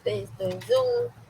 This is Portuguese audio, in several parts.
3, 2, 1.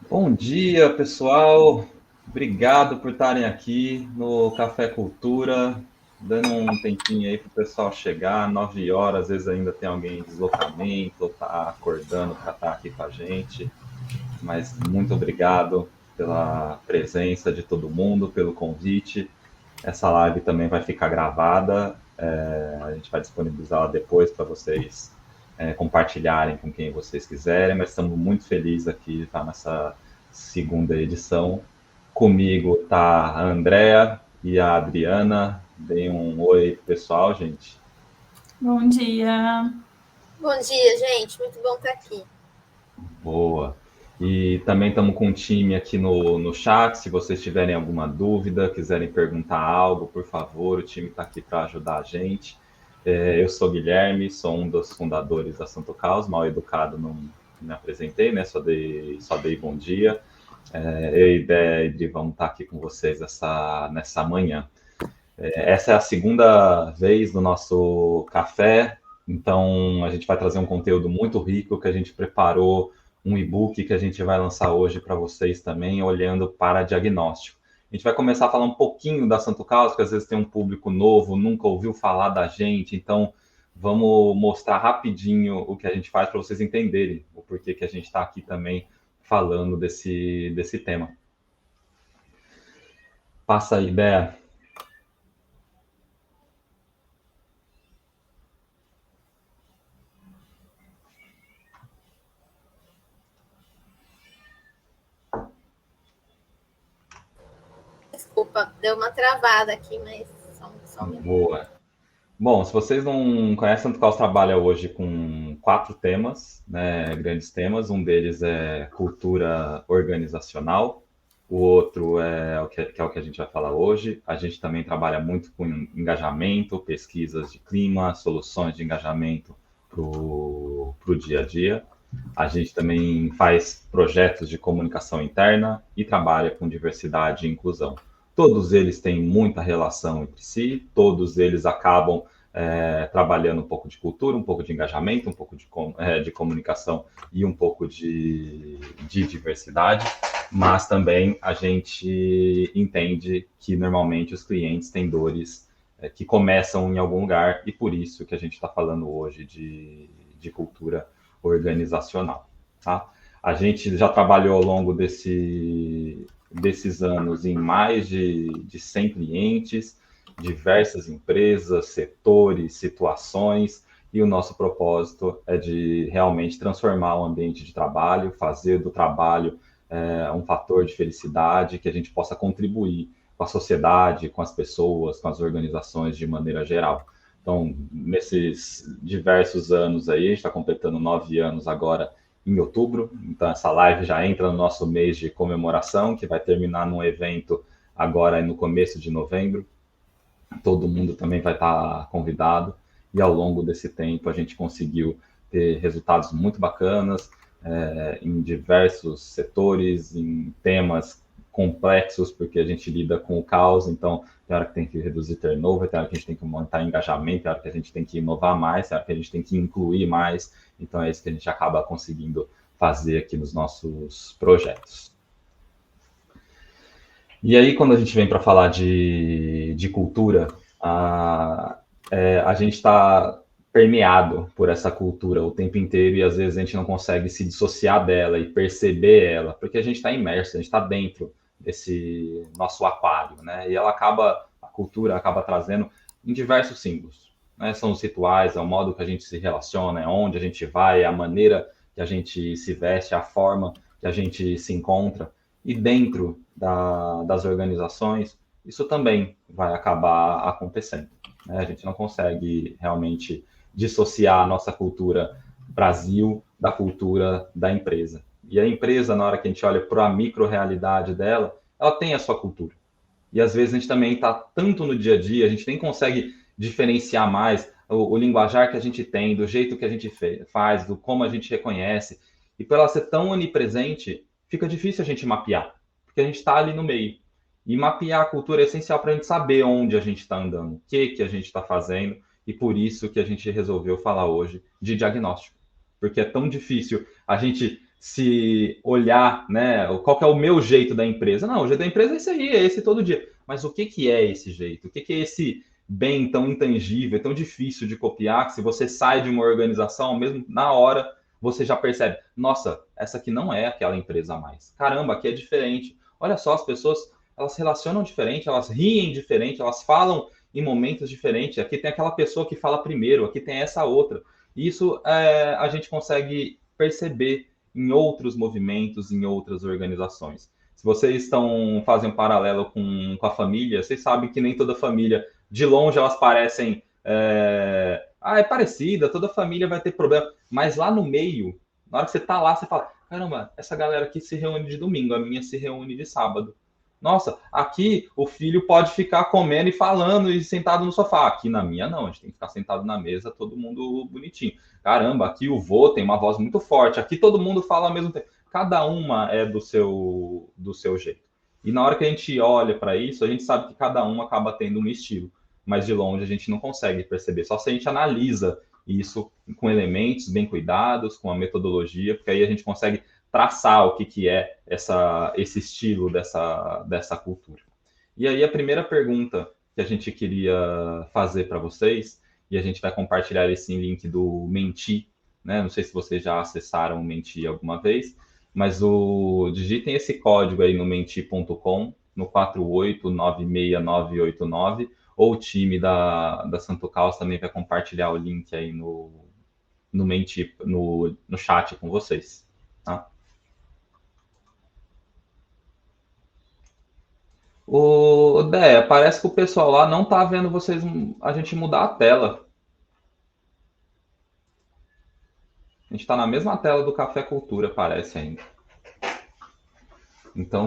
Bom dia, pessoal. Obrigado por estarem aqui no Café Cultura, dando um tempinho aí para o pessoal chegar, 9 horas, às vezes ainda tem alguém em deslocamento, ou está acordando para estar aqui com a gente. Mas muito obrigado pela presença de todo mundo, pelo convite. Essa live também vai ficar gravada, a gente vai disponibilizá-la depois para vocês compartilharem com quem vocês quiserem, mas estamos muito felizes aqui de estar nessa segunda edição. Comigo está a Andrea e a Adriana. Deem um oi pro pessoal, gente. Bom dia. Bom dia, gente. Muito bom estar aqui. Boa. E também estamos com um time aqui no chat. Se vocês tiverem alguma dúvida, quiserem perguntar algo, por favor, o time está aqui para ajudar a gente. Eu sou Guilherme, sou um dos fundadores da Santo Caos, mal educado, não me apresentei, né? Só dei bom dia. Eu e Dé vamos estar aqui com vocês nessa manhã. Essa é a segunda vez do nosso café, então a gente vai trazer um conteúdo muito rico que a gente preparou, um e-book que a gente vai lançar hoje para vocês também, olhando para diagnóstico. A gente vai começar a falar um pouquinho da Santo Caos, porque às vezes tem um público novo, nunca ouviu falar da gente, então vamos mostrar rapidinho o que a gente faz para vocês entenderem o porquê que a gente está aqui também falando desse tema. Passa a ideia. Desculpa, deu uma travada aqui, mas só um minuto. Boa. Bom, se vocês não conhecem, Santo Caos trabalha hoje com 4 temas, né, grandes temas. Um deles é cultura organizacional, o outro é o que a gente vai falar hoje. A gente também trabalha muito com engajamento, pesquisas de clima, soluções de engajamento para o dia a dia. A gente também faz projetos de comunicação interna e trabalha com diversidade e inclusão. Todos eles têm muita relação entre si, todos eles acabam trabalhando um pouco de cultura, um pouco de engajamento, um pouco de comunicação e um pouco de diversidade, mas também a gente entende que normalmente os clientes têm dores que começam em algum lugar e por isso que a gente está falando hoje de cultura organizacional. Tá? A gente já trabalhou ao longo desses anos em mais de 100 clientes, diversas empresas, setores, situações, e o nosso propósito é de realmente transformar o ambiente de trabalho, fazer do trabalho um fator de felicidade, que a gente possa contribuir com a sociedade, com as pessoas, com as organizações de maneira geral. Então, nesses diversos anos aí, a gente está completando 9 anos agora em outubro, então essa live já entra no nosso mês de comemoração, que vai terminar num evento agora no começo de novembro. Todo mundo também vai estar convidado, e ao longo desse tempo a gente conseguiu ter resultados muito bacanas em diversos setores, em temas complexos, porque a gente lida com o caos, então tem hora que tem que reduzir turnover, tem hora que a gente tem que montar engajamento, tem hora que a gente tem que inovar mais, tem hora que a gente tem que incluir mais, então é isso que a gente acaba conseguindo fazer aqui nos nossos projetos. E aí, quando a gente vem para falar de cultura, a gente está permeado por essa cultura o tempo inteiro e às vezes a gente não consegue se dissociar dela e perceber ela, porque a gente está imerso, a gente está dentro desse nosso aquário, né? E a cultura acaba trazendo em diversos símbolos, né? São os rituais, é o modo que a gente se relaciona, é onde a gente vai, é a maneira que a gente se veste, a forma que a gente se encontra. E dentro das organizações, isso também vai acabar acontecendo, né? A gente não consegue realmente dissociar a nossa cultura Brasil da cultura da empresa. E a empresa, na hora que a gente olha para a micro-realidade dela, ela tem a sua cultura. E às vezes a gente também está tanto no dia a dia, a gente nem consegue diferenciar mais o linguajar que a gente tem, do jeito que a gente faz, do como a gente reconhece. E por ela ser tão onipresente, fica difícil a gente mapear, porque a gente está ali no meio. E mapear a cultura é essencial para a gente saber onde a gente está andando, o que a gente está fazendo, e por isso que a gente resolveu falar hoje de diagnóstico. Porque é tão difícil a gente se olhar, né? Qual que é o meu jeito da empresa? Não, o jeito da empresa é esse aí, é esse todo dia. Mas o que é esse jeito? O que é esse bem tão intangível, tão difícil de copiar, que se você sai de uma organização, mesmo na hora, você já percebe, nossa, essa aqui não é aquela empresa mais. Caramba, aqui é diferente. Olha só, as pessoas, elas se relacionam diferente, elas riem diferente, elas falam em momentos diferentes. Aqui tem aquela pessoa que fala primeiro, aqui tem essa outra. Isso a gente consegue perceber em outros movimentos, em outras organizações. Se vocês fazem um paralelo com a família, vocês sabem que nem toda família, de longe elas parecem, é parecida, toda família vai ter problema, mas lá no meio, na hora que você está lá, você fala, caramba, essa galera aqui se reúne de domingo, a minha se reúne de sábado. Nossa, aqui o filho pode ficar comendo e falando e sentado no sofá. Aqui na minha, não, a gente tem que ficar sentado na mesa, todo mundo bonitinho. Caramba, aqui o vô tem uma voz muito forte, aqui todo mundo fala ao mesmo tempo. Cada uma é do seu jeito. E na hora que a gente olha para isso, a gente sabe que cada um acaba tendo um estilo, mas de longe a gente não consegue perceber. Só se a gente analisa isso com elementos bem cuidados, com a metodologia, porque aí a gente consegue traçar o que é esse estilo dessa cultura. E aí a primeira pergunta que a gente queria fazer para vocês, e a gente vai compartilhar esse link do Menti, né? Não sei se vocês já acessaram o Menti alguma vez, mas digitem esse código aí no menti.com, no 4896989, ou o time da Santo Caos também vai compartilhar o link aí no Menti, no chat com vocês, tá? O Dé, parece que o pessoal lá não tá vendo a gente mudar a tela. A gente está na mesma tela do Café Cultura, parece ainda. Então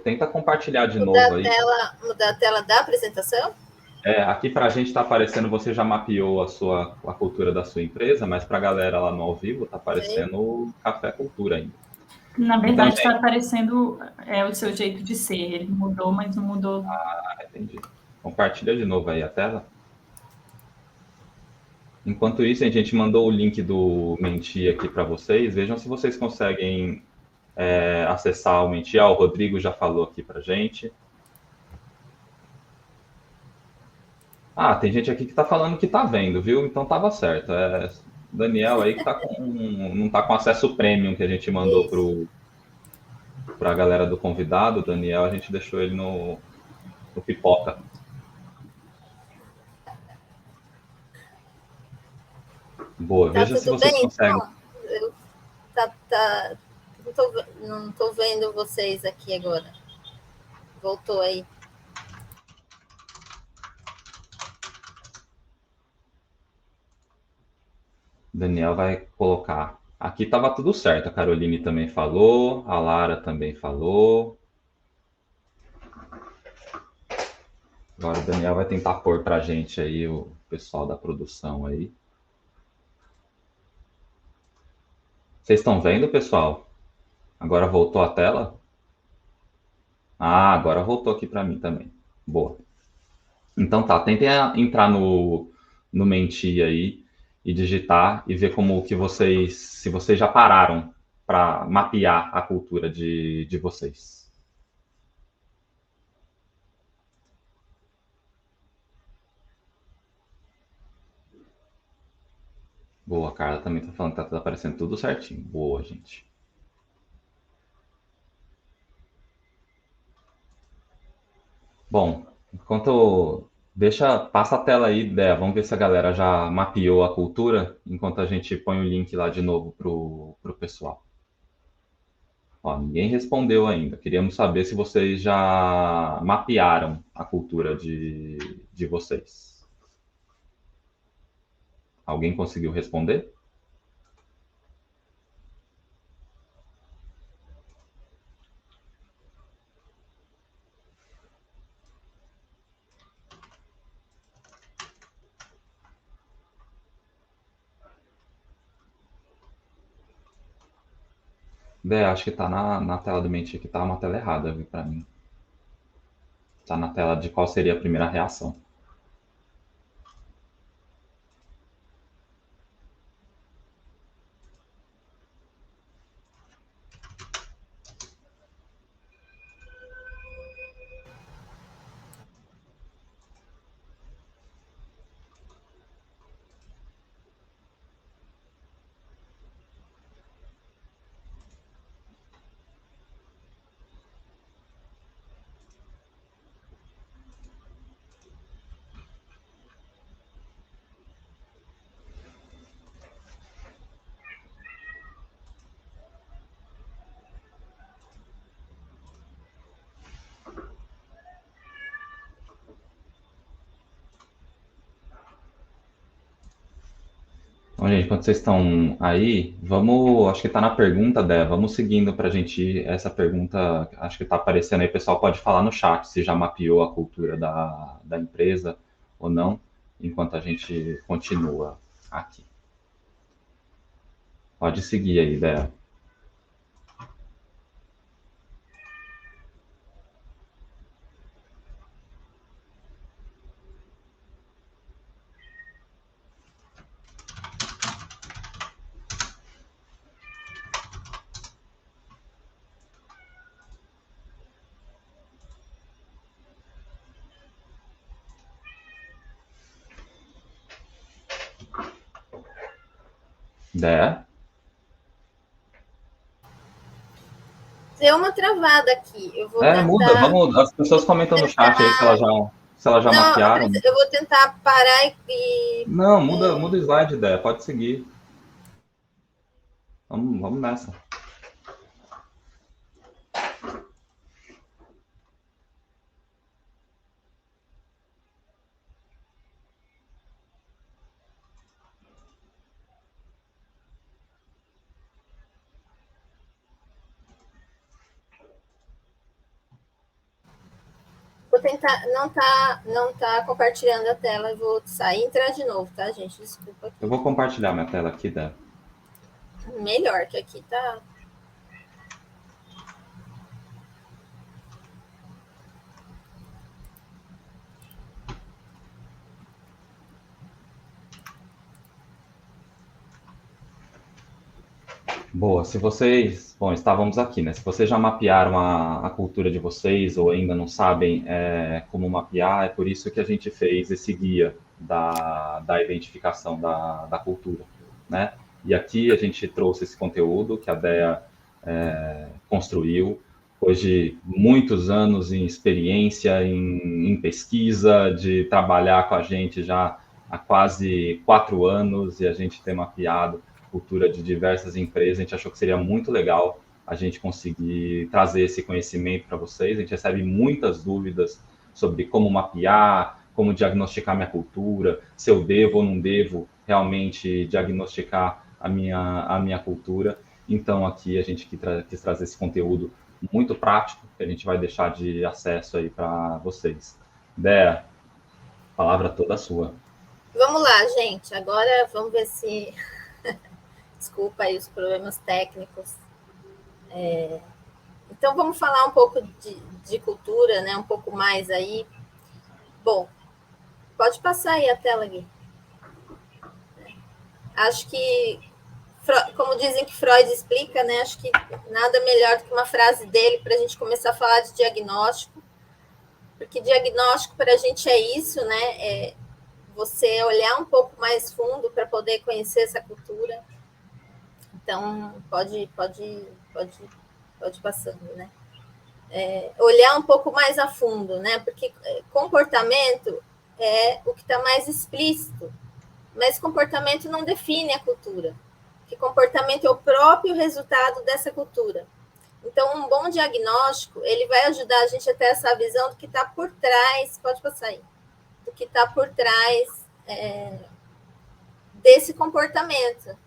tenta compartilhar de novo aí. Mudar a tela da apresentação? Aqui para a gente está aparecendo, você já mapeou a cultura da sua empresa, mas para a galera lá no ao vivo está aparecendo o Café Cultura ainda. Na verdade, está aparecendo o seu jeito de ser. Ele mudou, mas não mudou. Entendi. Compartilha de novo aí a tela. Enquanto isso, a gente mandou o link do Menti aqui para vocês. Vejam se vocês conseguem acessar o Menti. O Rodrigo já falou aqui para gente. Tem gente aqui que está falando que está vendo, viu? Então estava certo. Daniel aí que não está com acesso premium que a gente mandou para a galera do convidado. Daniel, a gente deixou ele no pipoca. Boa, veja se vocês conseguem. Não estou vendo vocês aqui agora. Voltou aí. Daniel vai colocar. Aqui estava tudo certo. A Caroline também falou, a Lara também falou. Agora o Daniel vai tentar pôr para a gente aí o pessoal da produção aí. Vocês estão vendo, pessoal? Agora voltou a tela? Ah, agora voltou aqui para mim também. Boa. Então tá, tentem entrar no Menti aí e digitar e ver como que vocês, se vocês já pararam para mapear a cultura de vocês. Boa, Carla também tá falando que tá aparecendo tudo certinho. Boa, gente. Bom, enquanto passa a tela aí, Dé, vamos ver se a galera já mapeou a cultura, enquanto a gente põe o link lá de novo pro pessoal. Ó, ninguém respondeu ainda. Queríamos saber se vocês já mapearam a cultura de vocês. Alguém conseguiu responder? Dé, acho que tá na tela do Mentir que tá uma tela errada, viu, pra mim. Tá na tela de qual seria a primeira reação. Bom, gente, enquanto vocês estão aí, vamos, acho que está na pergunta, Dé, vamos seguindo para a gente ir. Essa pergunta, acho que está aparecendo aí, o pessoal pode falar no chat se já mapeou a cultura da empresa ou não, enquanto a gente continua aqui. Pode seguir aí, Dé. Dé? Deu uma travada aqui. Eu vou Muda, tentar. vamos, as pessoas comentam no chat aí se elas já Não, mapearam. eu vou tentar parar e. Não, muda o slide, Dé, pode seguir. Vamos nessa. Vou tentar. Não tá compartilhando a tela. Eu vou sair e entrar de novo, tá, gente? Desculpa aqui. Eu vou compartilhar minha tela aqui, Dé. Melhor, que aqui tá. Boa, se vocês, bom, estávamos aqui, né? Se vocês já mapearam a cultura de vocês ou ainda não sabem como mapear, é por isso que a gente fez esse guia da identificação da cultura, né? E aqui a gente trouxe esse conteúdo que a DEA construiu, depois de muitos anos em experiência, em pesquisa, de trabalhar com a gente já há quase 4 anos e a gente ter mapeado cultura de diversas empresas, a gente achou que seria muito legal a gente conseguir trazer esse conhecimento para vocês. A gente recebe muitas dúvidas sobre como mapear, como diagnosticar minha cultura, se eu devo ou não devo realmente diagnosticar a minha cultura. Então, aqui a gente quis trazer esse conteúdo muito prático, que a gente vai deixar de acesso aí para vocês. Dé, a palavra toda sua. Vamos lá, gente. Agora vamos ver se. Desculpa aí os problemas técnicos. Então, vamos falar um pouco de cultura, né? Um pouco mais aí. Bom, pode passar aí a tela, Gui. Acho que, como dizem que Freud explica, né? Acho que nada melhor do que uma frase dele para a gente começar a falar de diagnóstico, porque diagnóstico para a gente é isso, né? É você olhar um pouco mais fundo para poder conhecer essa cultura. Então, pode passando, né? Olhar um pouco mais a fundo, né? Porque comportamento é o que está mais explícito, mas comportamento não define a cultura, que comportamento é o próprio resultado dessa cultura. Então, um bom diagnóstico, ele vai ajudar a gente a ter essa visão do que está por trás, pode passar aí, do que está por trás desse comportamento,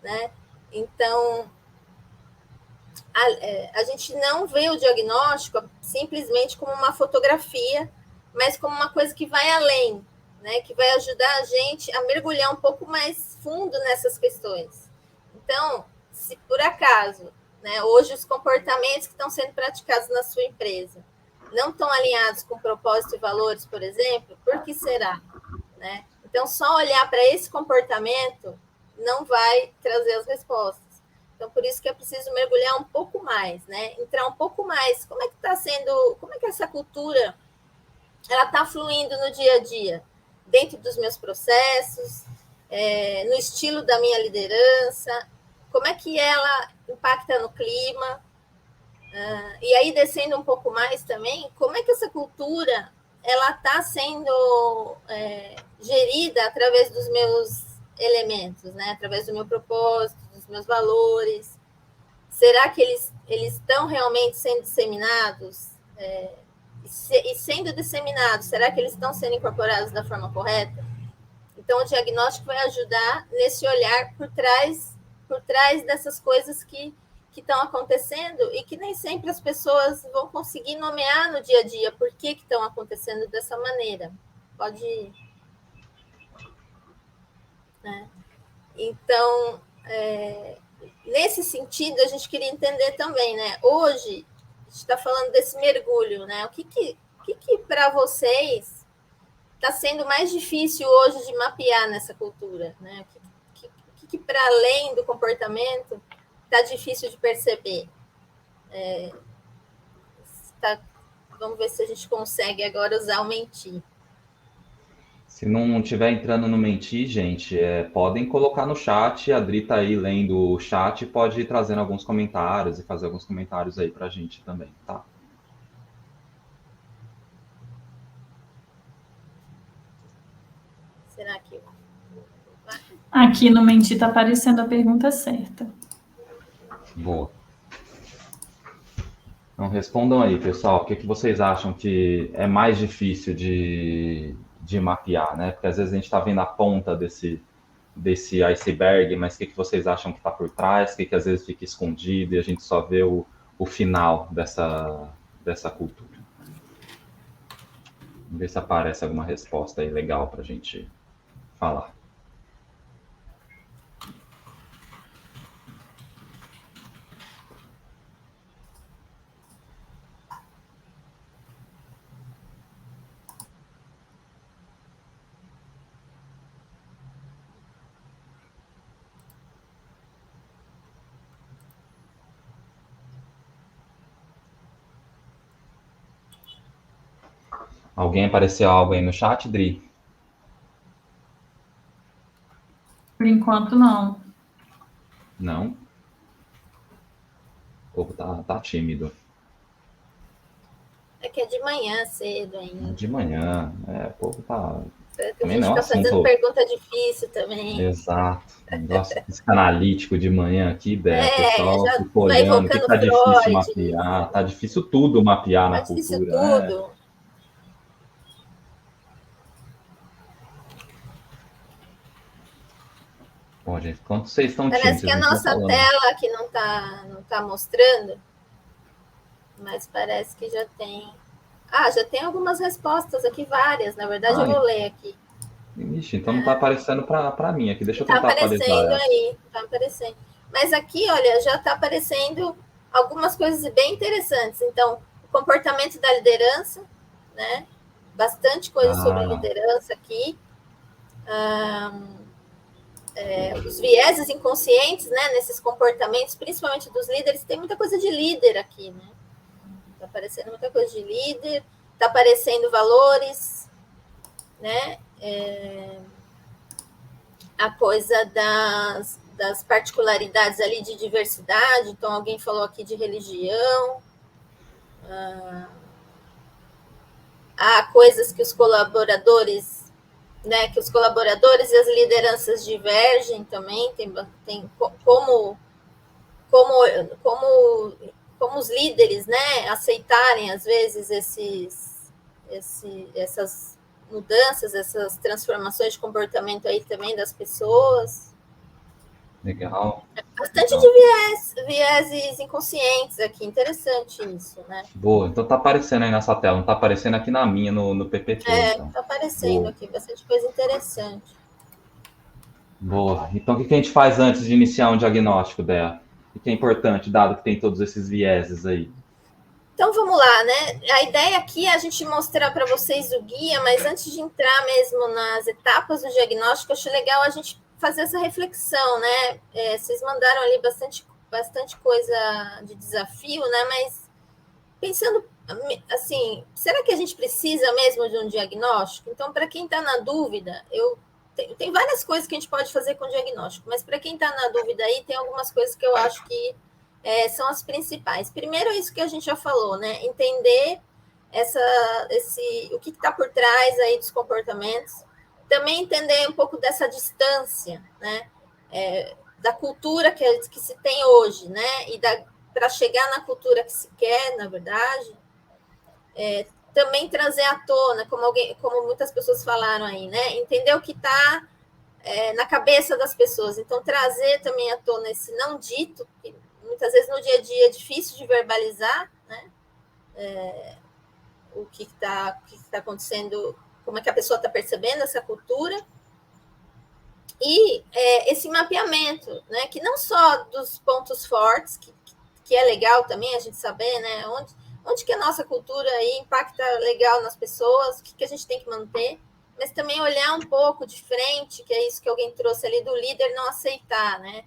né? Então, a gente não vê o diagnóstico simplesmente como uma fotografia, mas como uma coisa que vai além, né? Que vai ajudar a gente a mergulhar um pouco mais fundo nessas questões. Então, se por acaso, né, hoje os comportamentos que estão sendo praticados na sua empresa não estão alinhados com propósito e valores, por exemplo, por que será? Né? Então, só olhar para esse comportamento não vai trazer as respostas. Então, por isso que é preciso mergulhar um pouco mais, né? Entrar um pouco mais. Como é que está sendo, como é que essa cultura ela está fluindo no dia a dia, dentro dos meus processos, no estilo da minha liderança, como é que ela impacta no clima, e aí descendo um pouco mais também, como é que essa cultura ela está sendo gerida através dos meus elementos, né? Através do meu propósito, dos meus valores. Será que eles estão realmente sendo disseminados? E sendo disseminados, será que eles estão sendo incorporados da forma correta? Então, o diagnóstico vai ajudar nesse olhar por trás dessas coisas que estão acontecendo e que nem sempre as pessoas vão conseguir nomear no dia a dia por que estão acontecendo dessa maneira. Pode ir. Né? Então, nesse sentido, a gente queria entender também, né? Hoje, a gente está falando desse mergulho, né? O que para vocês está sendo mais difícil hoje de mapear nessa cultura, né? O que para além do comportamento está difícil de perceber? Vamos ver se a gente consegue agora usar o mentir. Se não estiver entrando no mentir, gente, podem colocar no chat. A Adri está aí lendo o chat, pode ir trazendo alguns comentários e fazer alguns comentários aí para a gente também, tá? Será que... Aqui no Mentir está aparecendo a pergunta certa. Boa. Então, respondam aí, pessoal. O que vocês acham que é mais difícil de mapear, né? Porque às vezes a gente está vendo a ponta desse iceberg, mas o que vocês acham que está por trás? O que às vezes fica escondido e a gente só vê o final dessa cultura? Vamos ver se aparece alguma resposta aí legal para a gente falar. Alguém apareceu algo aí no chat, Dri? Por enquanto, não. Não? O povo tá tímido. É que é de manhã cedo ainda. De manhã, o povo tá... A gente fica fazendo pergunta difícil também. Exato. Negócio psicanalítico de manhã aqui, Bé. O pessoal já fica olhando, que tá difícil mapear. Tá difícil tudo mapear na cultura. Tá difícil tudo. Bom, gente, enquanto vocês estão tímidos... Parece que a nossa tela aqui não tá mostrando, mas parece que já tem... já tem algumas respostas aqui, várias. Na verdade, eu vou ler aqui. Ixi, então não tá aparecendo para mim aqui. Deixa eu tentar atualizar. Tá aparecendo aí, tá aparecendo. Mas aqui, olha, já tá aparecendo algumas coisas bem interessantes. Então, o comportamento da liderança, né? Bastante coisa sobre liderança aqui. Os vieses inconscientes, né? Nesses comportamentos, principalmente dos líderes, tem muita coisa de líder aqui, né? Está aparecendo muita coisa de líder, está aparecendo valores, né? A coisa das particularidades ali de diversidade. Então, alguém falou aqui de religião. Há coisas que os colaboradores, né, que os colaboradores e as lideranças divergem também. Tem como os líderes, né, aceitarem às vezes essas mudanças, essas transformações de comportamento aí também das pessoas. Legal. Bastante de vieses inconscientes aqui, interessante isso, né? Boa, então tá aparecendo aí nessa tela, não tá aparecendo aqui na minha, no PPT. Então. Tá aparecendo aqui, bastante coisa interessante. Boa. Então, o que a gente faz antes de iniciar um diagnóstico dela? O que é importante, dado que tem todos esses vieses aí? Então, vamos lá, né? A ideia aqui é a gente mostrar para vocês o guia, mas antes de entrar mesmo nas etapas do diagnóstico, eu acho legal a gente fazer essa reflexão, né? Vocês mandaram ali bastante coisa de desafio, né? Mas pensando assim, será que a gente precisa mesmo de um diagnóstico? Então, para quem está na dúvida, tem várias coisas que a gente pode fazer com o diagnóstico, mas para quem está na dúvida aí, tem algumas coisas que eu acho que são as principais. Primeiro, isso que a gente já falou, né? Entender o que está por trás aí dos comportamentos. Também entender um pouco dessa distância, né? Da cultura que se tem hoje, né? E para chegar na cultura que se quer, na verdade. Também trazer à tona, como muitas pessoas falaram aí, né? Entender o que está na cabeça das pessoas. Então, trazer também à tona esse não dito, que muitas vezes no dia a dia é difícil de verbalizar, né? O que está acontecendo, como é que a pessoa está percebendo essa cultura. E esse mapeamento, né? Que não só dos pontos fortes, que é legal também a gente saber, né? Onde que a nossa cultura aí impacta legal nas pessoas, o que a gente tem que manter, mas também olhar um pouco de frente, que é isso que alguém trouxe ali, do líder não aceitar, né?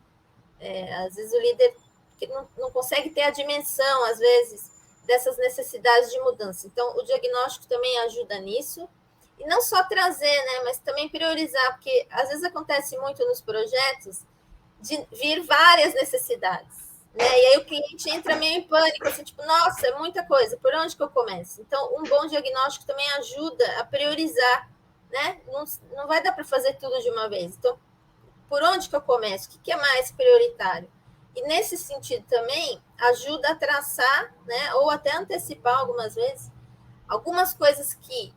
Às vezes o líder que não consegue ter a dimensão, às vezes, dessas necessidades de mudança. Então, o diagnóstico também ajuda nisso, e não só trazer, né, mas também priorizar, porque às vezes acontece muito nos projetos de vir várias necessidades, né? E aí o cliente entra meio em pânico, assim, tipo, nossa, é muita coisa, por onde que eu começo? Então, um bom diagnóstico também ajuda a priorizar, né? Não vai dar para fazer tudo de uma vez. Então, por onde que eu começo? O que é mais prioritário? E nesse sentido também ajuda a traçar, né? Ou até antecipar algumas vezes algumas coisas que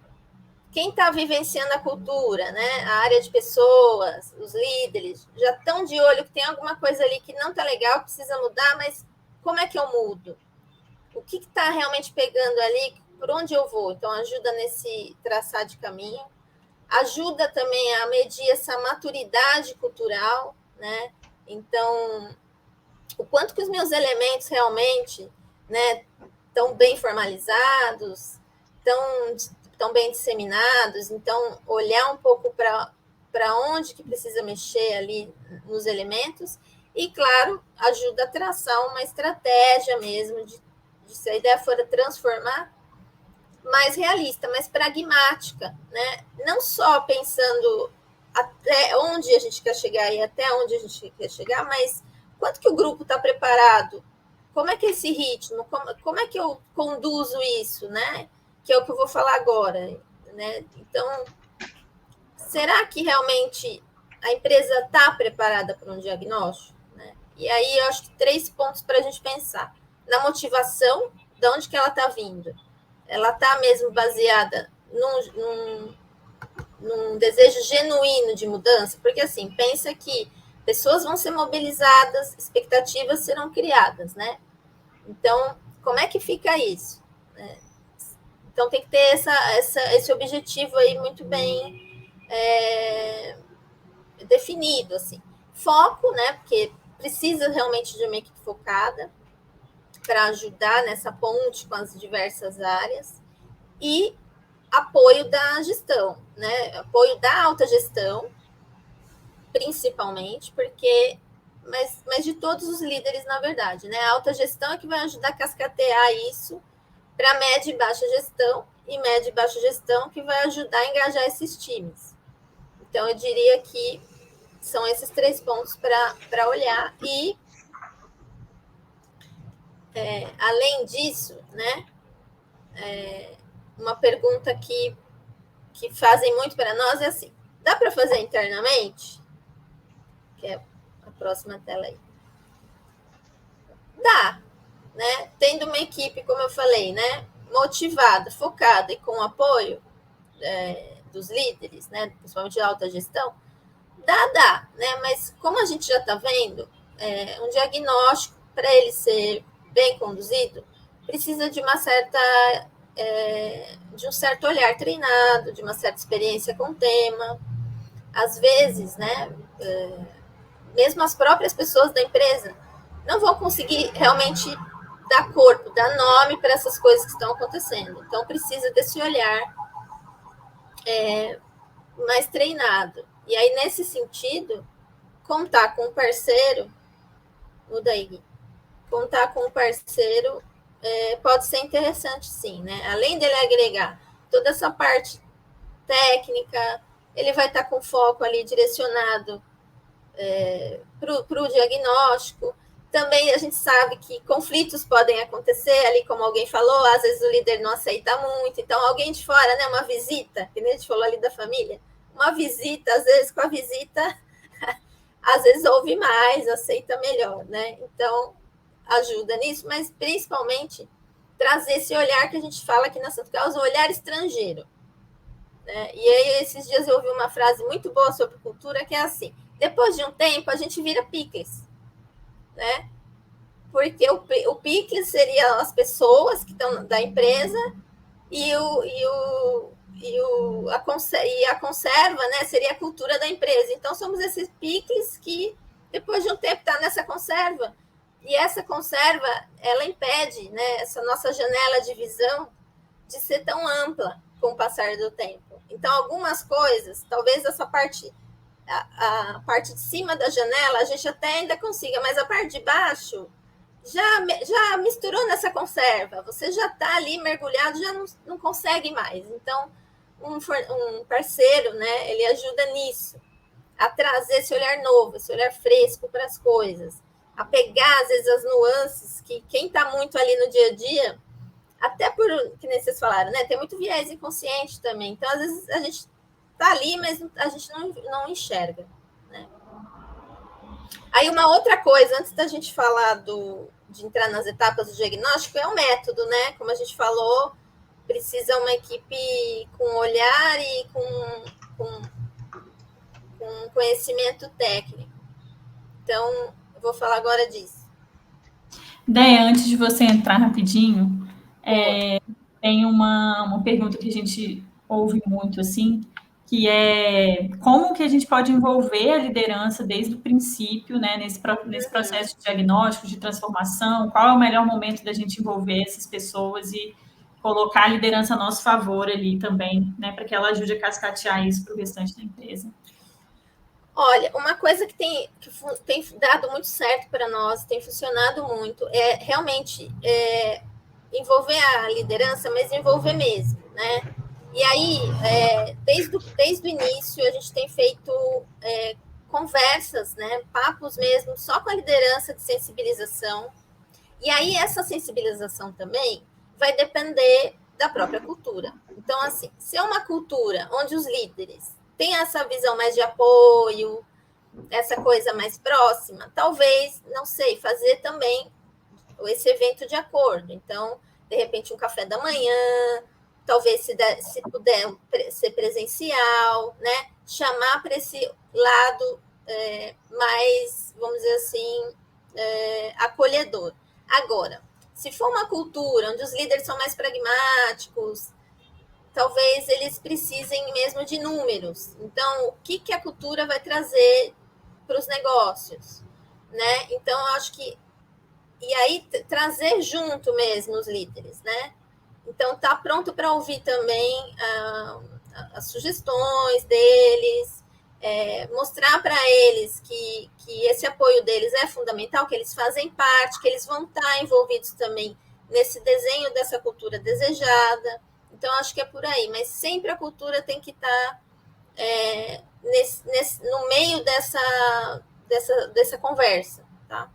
quem está vivenciando a cultura, né? A área de pessoas, os líderes, já estão de olho que tem alguma coisa ali que não está legal, precisa mudar, mas como é que eu mudo? O que está realmente pegando ali? Por onde eu vou? Então, ajuda nesse traçar de caminho. Ajuda também a medir essa maturidade cultural, né? Então, o quanto que os meus elementos realmente, né, estão bem formalizados, estão bem disseminados. Então, olhar um pouco para onde que precisa mexer ali nos elementos. E, claro, ajuda a traçar uma estratégia mesmo, se a ideia for transformar, mais realista, mais pragmática, né? Não só pensando até onde a gente quer chegar e até onde a gente quer chegar, mas quanto que o grupo está preparado? Como é que é esse ritmo? Como é que eu conduzo isso, né? Que é o que eu vou falar agora, né? Então, será que realmente a empresa está preparada para um diagnóstico? Né? E aí eu acho que 3 pontos para a gente pensar. Na motivação, de onde que ela está vindo? Ela está mesmo baseada num desejo genuíno de mudança? Porque, assim, pensa que pessoas vão ser mobilizadas, expectativas serão criadas, né? Então, como é que fica isso? Então, tem que ter esse objetivo aí muito bem definido, assim. Foco, né? Porque precisa realmente de uma equipe focada. para ajudar nessa ponte com as diversas áreas, e apoio da gestão, né? Apoio da alta gestão, principalmente, porque, mas de todos os líderes, na verdade, né? A alta gestão é que vai ajudar a cascatear isso para média e baixa gestão, e média e baixa gestão que vai ajudar a engajar esses times. Então, eu diria que são esses 3 pontos para olhar. E, além disso, né, uma pergunta que fazem muito para nós é assim: dá para fazer internamente? Que é a próxima tela aí. Dá, né? Tendo uma equipe, como eu falei, né, motivada, focada e com apoio dos líderes, né, principalmente da alta gestão, dá, né? Mas como a gente já está vendo, um diagnóstico, para ele ser bem conduzido, precisa de de um certo olhar treinado, de uma certa experiência com o tema. Às vezes, né, mesmo as próprias pessoas da empresa não vão conseguir realmente dar corpo, dar nome para essas coisas que estão acontecendo. Então, precisa desse olhar mais treinado. E aí, nesse sentido, contar com um parceiro, muda aí, Gui, contar com um parceiro pode ser interessante, sim, né? Além dele agregar toda essa parte técnica, ele vai estar com foco ali direcionado para o diagnóstico. Também a gente sabe que conflitos podem acontecer ali, como alguém falou, às vezes o líder não aceita muito, então alguém de fora, né, uma visita, que nem a gente falou ali da família, uma visita, às vezes com a visita, às vezes ouve mais, aceita melhor, né? Então, ajuda nisso, mas principalmente trazer esse olhar que a gente fala aqui na Santa Causa, o olhar estrangeiro. Né? E aí, esses dias eu ouvi uma frase muito boa sobre cultura, que é assim: depois de um tempo, a gente vira picles, né? Porque o picles seriam as pessoas que estão da empresa e a conserva, né, seria a cultura da empresa. Então, somos esses picles que, depois de um tempo, está nessa conserva. E essa conserva, ela impede, né, essa nossa janela de visão de ser tão ampla com o passar do tempo. Então, algumas coisas, talvez essa parte, a parte de cima da janela, a gente até ainda consiga, mas a parte de baixo já misturou nessa conserva. Você já está ali mergulhado, já não consegue mais. Então, um parceiro, né, ele ajuda nisso, a trazer esse olhar novo, esse olhar fresco para as coisas, a pegar, às vezes, as nuances que quem está muito ali no dia a dia, até por, que nem vocês falaram, né, tem muito viés inconsciente também. Então, às vezes, a gente está ali, mas a gente não enxerga. Né? Aí, uma outra coisa, antes da gente falar de entrar nas etapas do diagnóstico, é o método, né? Como a gente falou, precisa uma equipe com olhar e com conhecimento técnico. Então, eu vou falar agora disso. Déia, antes de você entrar rapidinho, tem uma pergunta que a gente ouve muito, assim, que é como que a gente pode envolver a liderança desde o princípio, né, nesse processo de diagnóstico, de transformação, qual é o melhor momento da gente envolver essas pessoas e colocar a liderança a nosso favor ali também, né, para que ela ajude a cascatear isso para o restante da empresa. Olha, uma coisa que tem dado muito certo para nós, tem funcionado muito, é realmente envolver a liderança, mas envolver mesmo, né? E aí, desde o início, a gente tem feito conversas, né, papos mesmo, só com a liderança de sensibilização. E aí, essa sensibilização também vai depender da própria cultura. Então, assim, se é uma cultura onde os líderes têm essa visão mais de apoio, essa coisa mais próxima, talvez, não sei, fazer também esse evento de acordo. Então, de repente, um café da manhã, talvez, se puder ser presencial, né? Chamar para esse lado mais, vamos dizer assim, acolhedor. Agora, se for uma cultura onde os líderes são mais pragmáticos, talvez eles precisem mesmo de números. Então, o que a cultura vai trazer para os negócios? Né? Então, eu acho que e aí trazer junto mesmo os líderes, né? Então, tá pronto para ouvir também as sugestões deles, mostrar para eles que esse apoio deles é fundamental, que eles fazem parte, que eles vão estar envolvidos também nesse desenho dessa cultura desejada. Então, acho que é por aí, mas sempre a cultura tem que estar no meio dessa conversa, tá?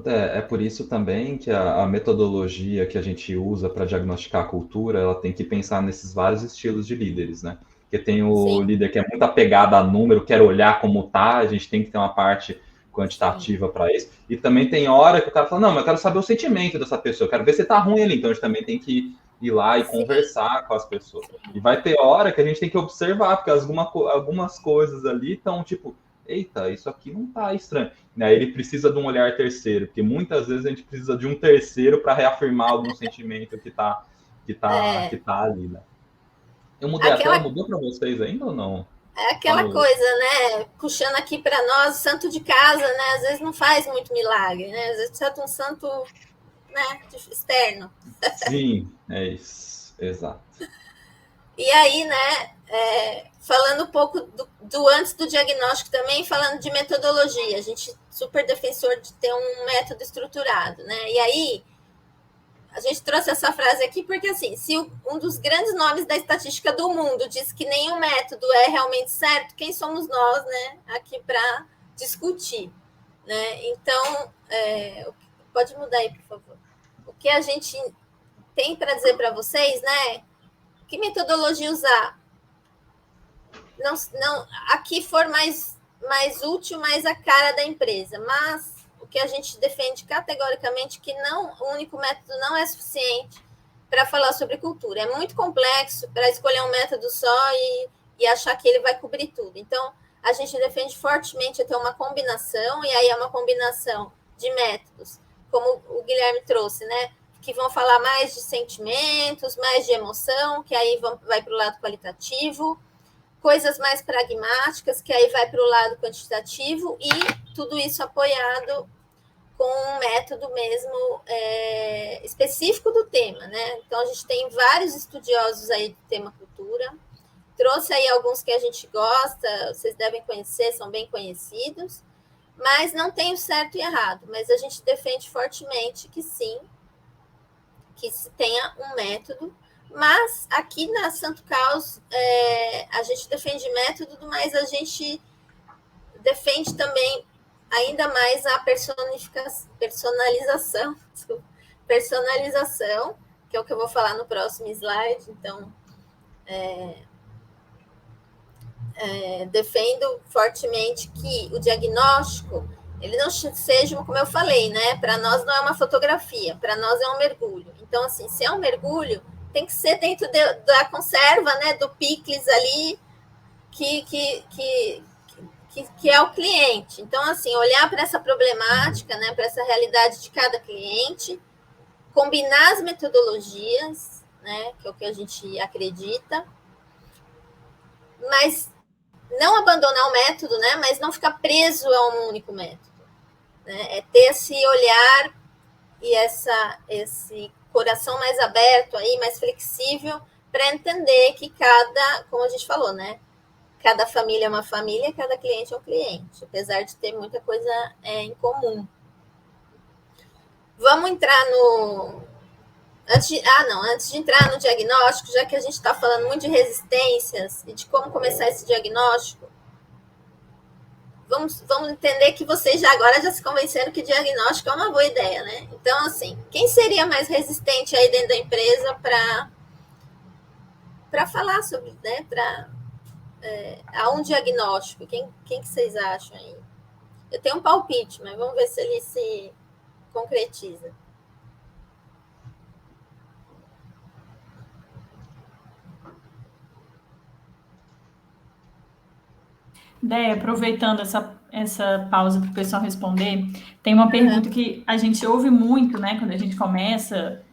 É por isso também que a metodologia que a gente usa para diagnosticar a cultura, ela tem que pensar nesses vários estilos de líderes, né? Porque tem o líder que é muito apegado a número, quer olhar como tá, a gente tem que ter uma parte quantitativa para isso. E também tem hora que o cara fala, não, mas eu quero saber o sentimento dessa pessoa, eu quero ver se tá ruim ali, então a gente também tem que ir lá e conversar com as pessoas. E vai ter hora que a gente tem que observar, porque algumas coisas ali estão tipo, eita, isso aqui não tá estranho. Aí ele precisa de um olhar terceiro, porque muitas vezes a gente precisa de um terceiro para reafirmar algum sentimento que tá ali, né? Eu mudei a tela, mudou para vocês ainda ou não? É aquela coisa, né? Puxando aqui para nós, o santo de casa, né? Às vezes não faz muito milagre, né? Às vezes precisa de um santo, né, externo. Sim, é isso, exato. E aí, né, falando um pouco do antes do diagnóstico também, falando de metodologia, a gente super defensor de ter um método estruturado, né? E aí, a gente trouxe essa frase aqui porque, assim, se um dos grandes nomes da estatística do mundo diz que nenhum método é realmente certo, quem somos nós, né, aqui para discutir, né? Então, pode mudar aí, por favor. O que a gente tem para dizer para vocês, né? Que metodologia usar? Não, aqui for mais útil, mais a cara da empresa, mas o que a gente defende categoricamente que o único método não é suficiente para falar sobre cultura. É muito complexo para escolher um método só e achar que ele vai cobrir tudo. Então, a gente defende fortemente ter uma combinação, e aí é uma combinação de métodos, como o Guilherme trouxe, né? Que vão falar mais de sentimentos, mais de emoção, que aí vai para o lado qualitativo, coisas mais pragmáticas, que aí vai para o lado quantitativo, e tudo isso apoiado com um método mesmo específico do tema, né? Então, a gente tem vários estudiosos aí do tema cultura, trouxe aí alguns que a gente gosta, vocês devem conhecer, são bem conhecidos, mas não tem o certo e errado, mas a gente defende fortemente que sim, que se tenha um método, mas aqui na Santo Caos a gente defende método, mas a gente defende também ainda mais a personalização, que é o que eu vou falar no próximo slide. Então, defendo fortemente que o diagnóstico ele não seja, como eu falei, né? Para nós não é uma fotografia, para nós é um mergulho. Então, assim, se é um mergulho, tem que ser dentro da conserva, né? Do picles ali, que é o cliente. Então, assim, olhar para essa problemática, né? Para essa realidade de cada cliente, combinar as metodologias, né? Que é o que a gente acredita, mas não abandonar o método, né? Mas não ficar preso a um único método, né? É ter esse olhar e esse coração mais aberto aí, mais flexível, para entender que como a gente falou, né? Cada família é uma família, cada cliente é um cliente, apesar de ter muita coisa em comum. Vamos entrar Antes de entrar no diagnóstico, já que a gente está falando muito de resistências e de como começar esse diagnóstico, vamos entender que vocês agora já se convenceram que diagnóstico é uma boa ideia, né? Então, assim, quem seria mais resistente aí dentro da empresa para falar sobre, né, a um diagnóstico? Quem que vocês acham aí? Eu tenho um palpite, mas vamos ver se ele se concretiza. Déia, aproveitando essa pausa para o pessoal responder, tem uma pergunta que a gente ouve muito, né, quando a gente começa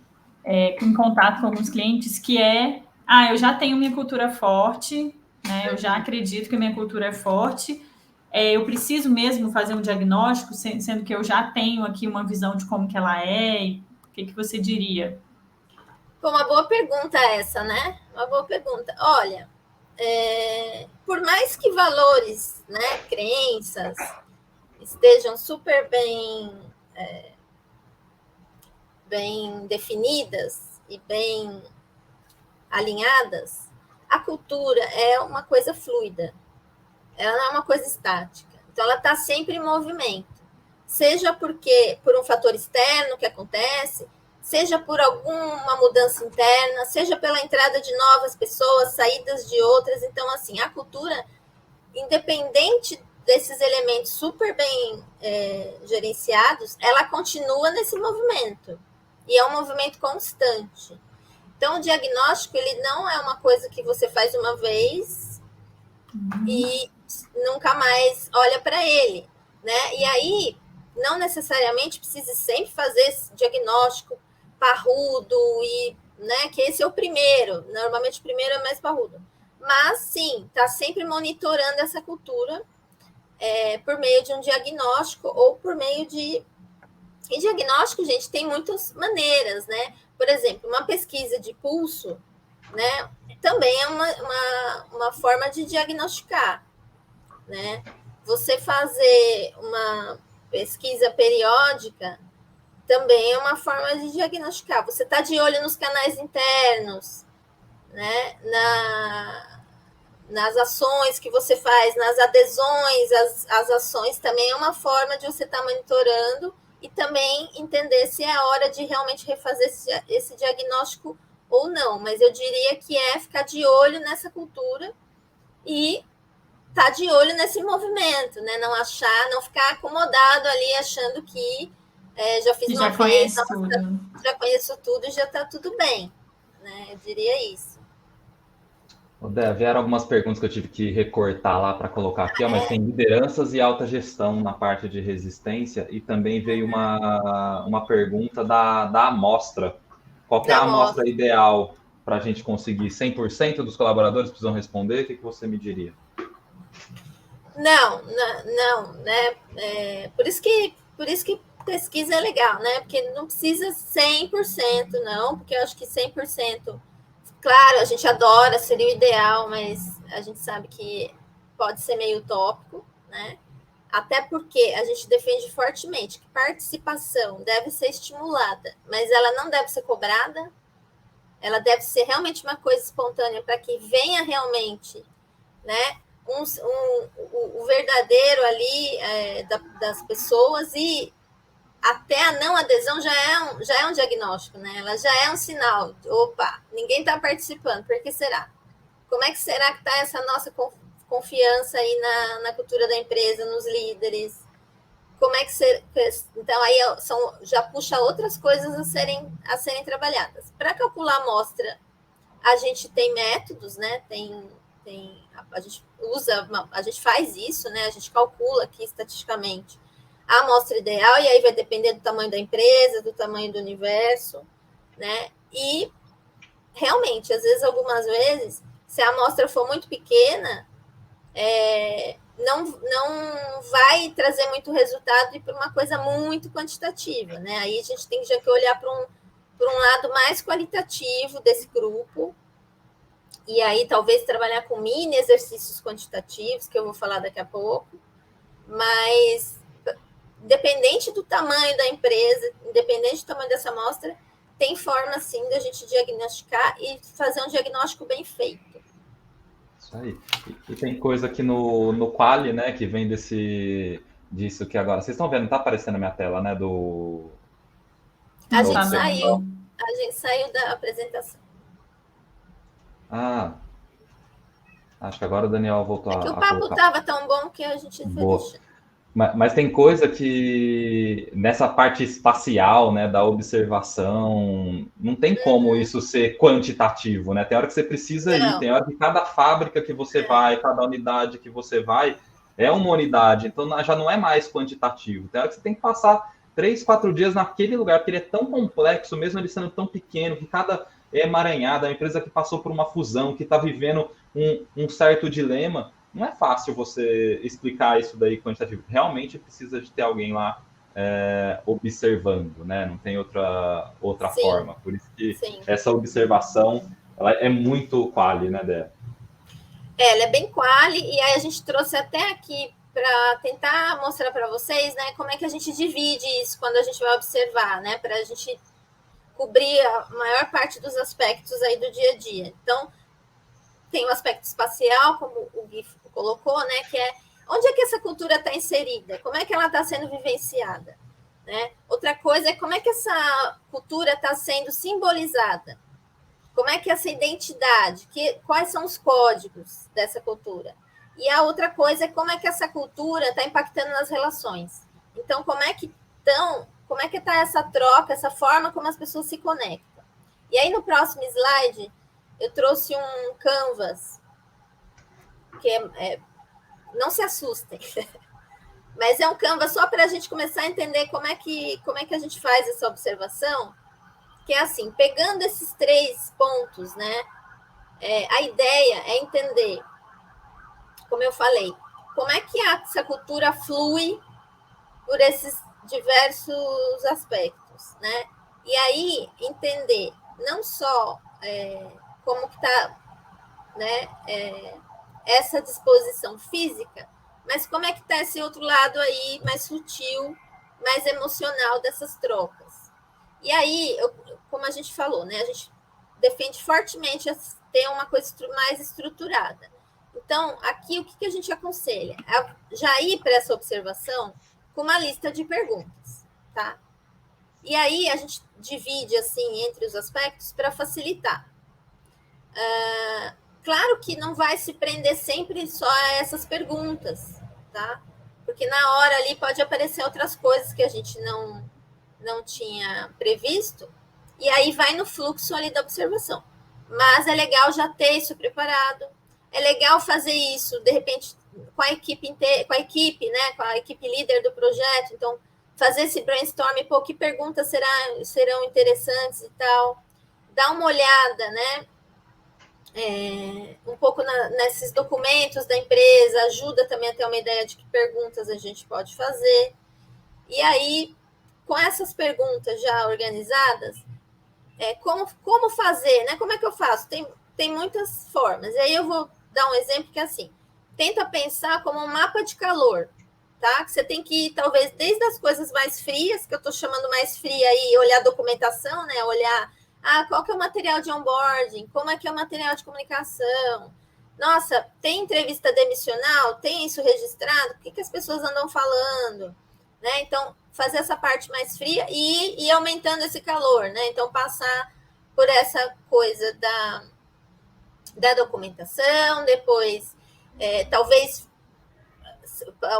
em contato com alguns clientes, que é, eu já tenho minha cultura forte, né, eu já acredito que a minha cultura é forte, eu preciso mesmo fazer um diagnóstico, sendo que eu já tenho aqui uma visão de como que ela é? O que você diria? Pô, uma boa pergunta essa, né? Uma boa pergunta. Olha, por mais que valores, né, crenças, estejam super bem definidas e bem alinhadas, a cultura é uma coisa fluida, ela não é uma coisa estática. Então, ela está sempre em movimento, seja por um fator externo que acontece, seja por alguma mudança interna, seja pela entrada de novas pessoas, saídas de outras. Então, assim, a cultura, independente desses elementos super bem gerenciados, ela continua nesse movimento. E é um movimento constante. Então, o diagnóstico, ele não é uma coisa que você faz uma vez e nunca mais olha para ele, né? E aí, não necessariamente precisa sempre fazer esse diagnóstico parrudo, e, né, que esse é o primeiro. Normalmente, o primeiro é mais parrudo. Mas, sim, está sempre monitorando essa cultura por meio de um diagnóstico ou por meio de... E diagnóstico, gente, tem muitas maneiras, né? Por exemplo, uma pesquisa de pulso, né, também é uma forma de diagnosticar, né? Você fazer uma pesquisa periódica também é uma forma de diagnosticar. Você está de olho nos canais internos, né? Nas ações que você faz, nas adesões, as ações também é uma forma de você estar monitorando e também entender se é a hora de realmente refazer esse diagnóstico ou não. Mas eu diria que é ficar de olho nessa cultura e estar de olho nesse movimento, né? Não ficar acomodado ali achando que já fiz uma vez, já conheço tudo e já está tudo bem, né? Eu diria isso. Dé, vieram algumas perguntas que eu tive que recortar lá para colocar aqui, mas tem lideranças e alta gestão na parte de resistência, e também veio uma pergunta da amostra. Qual que é a amostra ideal para a gente conseguir 100% dos colaboradores precisam responder? O que você me diria? Não, né? Por isso que pesquisa é legal, né? Porque não precisa 100%, não, porque eu acho que 100%, claro, a gente adora, seria o ideal, mas a gente sabe que pode ser meio utópico, né? Até porque a gente defende fortemente que participação deve ser estimulada, mas ela não deve ser cobrada, ela deve ser realmente uma coisa espontânea para que venha realmente, né, o verdadeiro ali das pessoas, e até a não adesão já é um diagnóstico, né? Ela já é um sinal. Opa, ninguém está participando, por que será? Como é que será que está essa nossa confiança aí na cultura da empresa, nos líderes? Como é que então aí já puxa outras coisas a serem trabalhadas. Para calcular a amostra, a gente tem métodos, né? A gente faz isso, né? A gente calcula aqui estatisticamente a amostra ideal, e aí vai depender do tamanho da empresa, do tamanho do universo, né? E realmente, às vezes, algumas vezes, se a amostra for muito pequena, não vai trazer muito resultado e para uma coisa muito quantitativa, né? Aí a gente tem já que olhar para um lado mais qualitativo desse grupo, e aí talvez trabalhar com mini exercícios quantitativos, que eu vou falar daqui a pouco, mas independente do tamanho da empresa, independente do tamanho dessa amostra, tem forma, sim, da gente diagnosticar e fazer um diagnóstico bem feito. Isso aí. E tem coisa aqui no Quali, né, que vem disso que agora... Vocês estão vendo, tá aparecendo na minha tela, né, A gente saiu da apresentação. Acho que agora o Daniel voltou o papo estava tão bom que a gente foi deixando. Mas tem coisa que, nessa parte espacial, né, da observação, não tem como isso ser quantitativo, né? Tem hora que você precisa ir, tem hora que cada fábrica que você vai, cada unidade que você vai, é uma unidade, então já não é mais quantitativo. Tem hora que você tem que passar 3, 4 dias naquele lugar, porque ele é tão complexo, mesmo ele sendo tão pequeno, que cada emaranhada, a empresa que passou por uma fusão, que está vivendo um certo dilema, não é fácil você explicar isso daí quantitativo. Realmente precisa de ter alguém lá observando, né? Não tem outra Sim, forma. Por isso que sim. essa observação ela é muito quali, né, Dé? Ela é bem quali, e aí a gente trouxe até aqui para tentar mostrar para vocês, né, como é que a gente divide isso quando a gente vai observar, né, para a gente cobrir a maior parte dos aspectos aí do dia a dia. Então, tem o aspecto espacial, como o Gui colocou, né, que é onde é que essa cultura está inserida, como é que ela está sendo vivenciada, né? Outra coisa é como é que essa cultura está sendo simbolizada, como é que essa identidade, quais são os códigos dessa cultura. E a outra coisa é como é que essa cultura está impactando nas relações. Então, como é que está essa troca, essa forma como as pessoas se conectam. E aí, no próximo slide, eu trouxe um canvas, que não se assustem, mas é um canvas só para a gente começar a entender como é que a gente faz essa observação, que é assim, pegando esses 3 pontos, né? A ideia é entender, como eu falei, como é que essa cultura flui por esses diversos aspectos, né? E aí entender não só como que está, né, essa disposição física, mas como é que está esse outro lado aí mais sutil, mais emocional dessas trocas. E aí, como a gente falou, né, a gente defende fortemente ter uma coisa mais estruturada. Então, aqui o que a gente aconselha? Já ir para essa observação com uma lista de perguntas, tá? E aí a gente divide assim entre os aspectos para facilitar. Claro que não vai se prender sempre só a essas perguntas, tá? Porque na hora ali pode aparecer outras coisas que a gente não tinha previsto, e aí vai no fluxo ali da observação. Mas é legal já ter isso preparado, é legal fazer isso, de repente, com a equipe, né, com a equipe líder do projeto, então, fazer esse brainstorm, pô, que perguntas serão interessantes e tal, dar uma olhada, né, um pouco nesses documentos da empresa, ajuda também a ter uma ideia de que perguntas a gente pode fazer. E aí, com essas perguntas já organizadas, como fazer, né? Como é que eu faço? Tem muitas formas. E aí eu vou dar um exemplo que é assim, tenta pensar como um mapa de calor, tá? Que você tem que ir, talvez, desde as coisas mais frias, que eu estou chamando mais fria aí, olhar a documentação, né? Olhar qual que é o material de onboarding, como é que é o material de comunicação. Nossa, tem entrevista demissional? Tem isso registrado? O que as pessoas andam falando? Né? Então, fazer essa parte mais fria e ir aumentando esse calor, né? Então, passar por essa coisa da documentação, depois, talvez,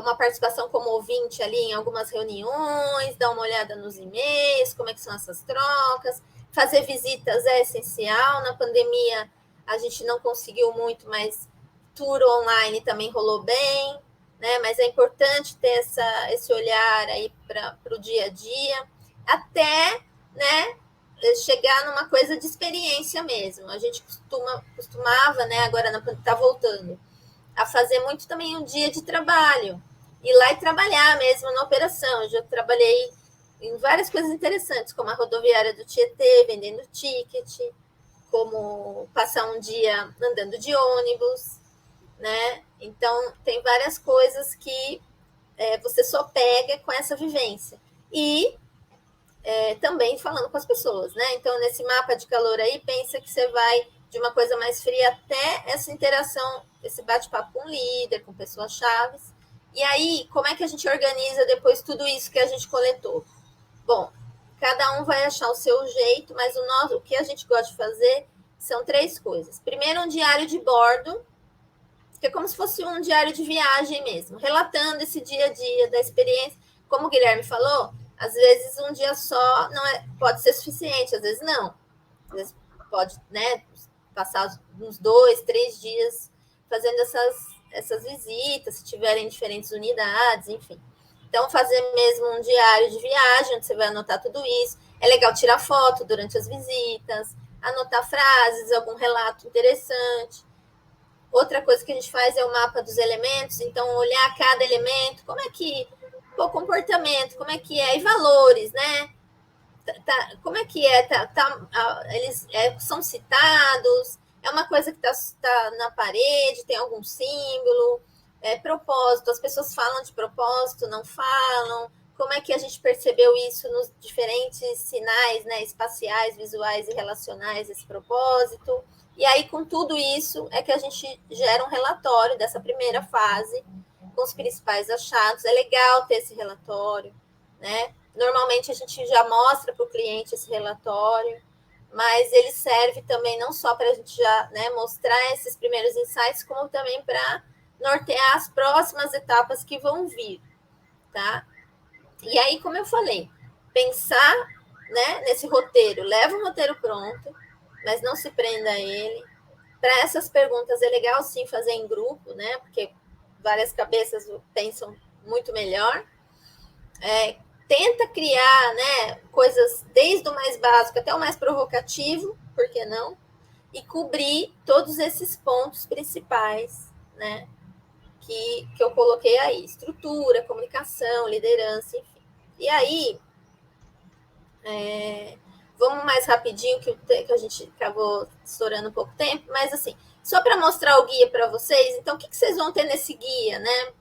uma participação como ouvinte ali em algumas reuniões, dar uma olhada nos e-mails, como é que são essas trocas. Fazer visitas é essencial. Na pandemia, a gente não conseguiu muito, mas tour online também rolou bem, né? Mas é importante ter esse olhar aí para o dia a dia, até, né, chegar numa coisa de experiência mesmo. A gente costumava, né, agora está voltando, a fazer muito também um dia de trabalho, ir lá e trabalhar mesmo na operação. Eu já trabalhei em várias coisas interessantes, como a rodoviária do Tietê, vendendo ticket, como passar um dia andando de ônibus, né? Então, tem várias coisas que você só pega com essa vivência. E também falando com as pessoas, né? Então, nesse mapa de calor aí, pensa que você vai de uma coisa mais fria até essa interação, esse bate-papo com o líder, com pessoas chaves. E aí, como é que a gente organiza depois tudo isso que a gente coletou? Bom, cada um vai achar o seu jeito, mas o que a gente gosta de fazer são 3 coisas. Primeiro, um diário de bordo, que é como se fosse um diário de viagem mesmo, relatando esse dia a dia da experiência. Como o Guilherme falou, às vezes um dia só pode ser suficiente, às vezes não. Às vezes pode, né, passar uns 2, 3 dias fazendo essas visitas, se tiverem diferentes unidades, enfim. Então, fazer mesmo um diário de viagem, onde você vai anotar tudo isso. É legal tirar foto durante as visitas, anotar frases, algum relato interessante. Outra coisa que a gente faz é o mapa dos elementos, então olhar cada elemento, como é que o comportamento, como é que é, e valores, né? Como é que é? Eles são citados? É uma coisa que tá na parede, tem algum símbolo? Propósito, as pessoas falam de propósito, não falam? Como é que a gente percebeu isso nos diferentes sinais, né, espaciais, visuais e relacionais desse propósito? E aí, com tudo isso, é que a gente gera um relatório dessa primeira fase, com os principais achados. É legal ter esse relatório, né? Normalmente a gente já mostra para o cliente esse relatório, mas ele serve também não só para a gente já, né, mostrar esses primeiros insights, como também para nortear as próximas etapas que vão vir, tá? E aí, como eu falei, pensar, né, nesse roteiro, leva um roteiro pronto, mas não se prenda a ele. Para essas perguntas é legal sim fazer em grupo, né? Porque várias cabeças pensam muito melhor. Tenta criar, né, coisas desde o mais básico até o mais provocativo, por que não? E cobrir todos esses pontos principais, né, que eu coloquei aí: estrutura, comunicação, liderança, enfim. E aí, vamos mais rapidinho, que a gente acabou estourando um pouco tempo, mas assim, só para mostrar o guia para vocês. Então, o que vocês vão ter nesse guia, né?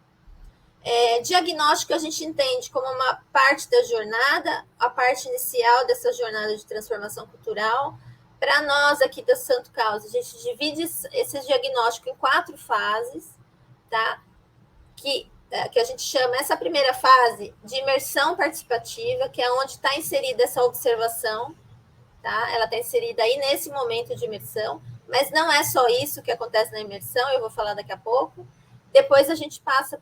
Diagnóstico a gente entende como uma parte da jornada, a parte inicial dessa jornada de transformação cultural. Para nós aqui da Santo Causa, a gente divide esse diagnóstico em 4 fases, tá? Que a gente chama essa primeira fase de imersão participativa, que é onde está inserida essa observação, tá? Ela está inserida aí nesse momento de imersão, mas não é só isso que acontece na imersão, eu vou falar daqui a pouco. Depois a gente passa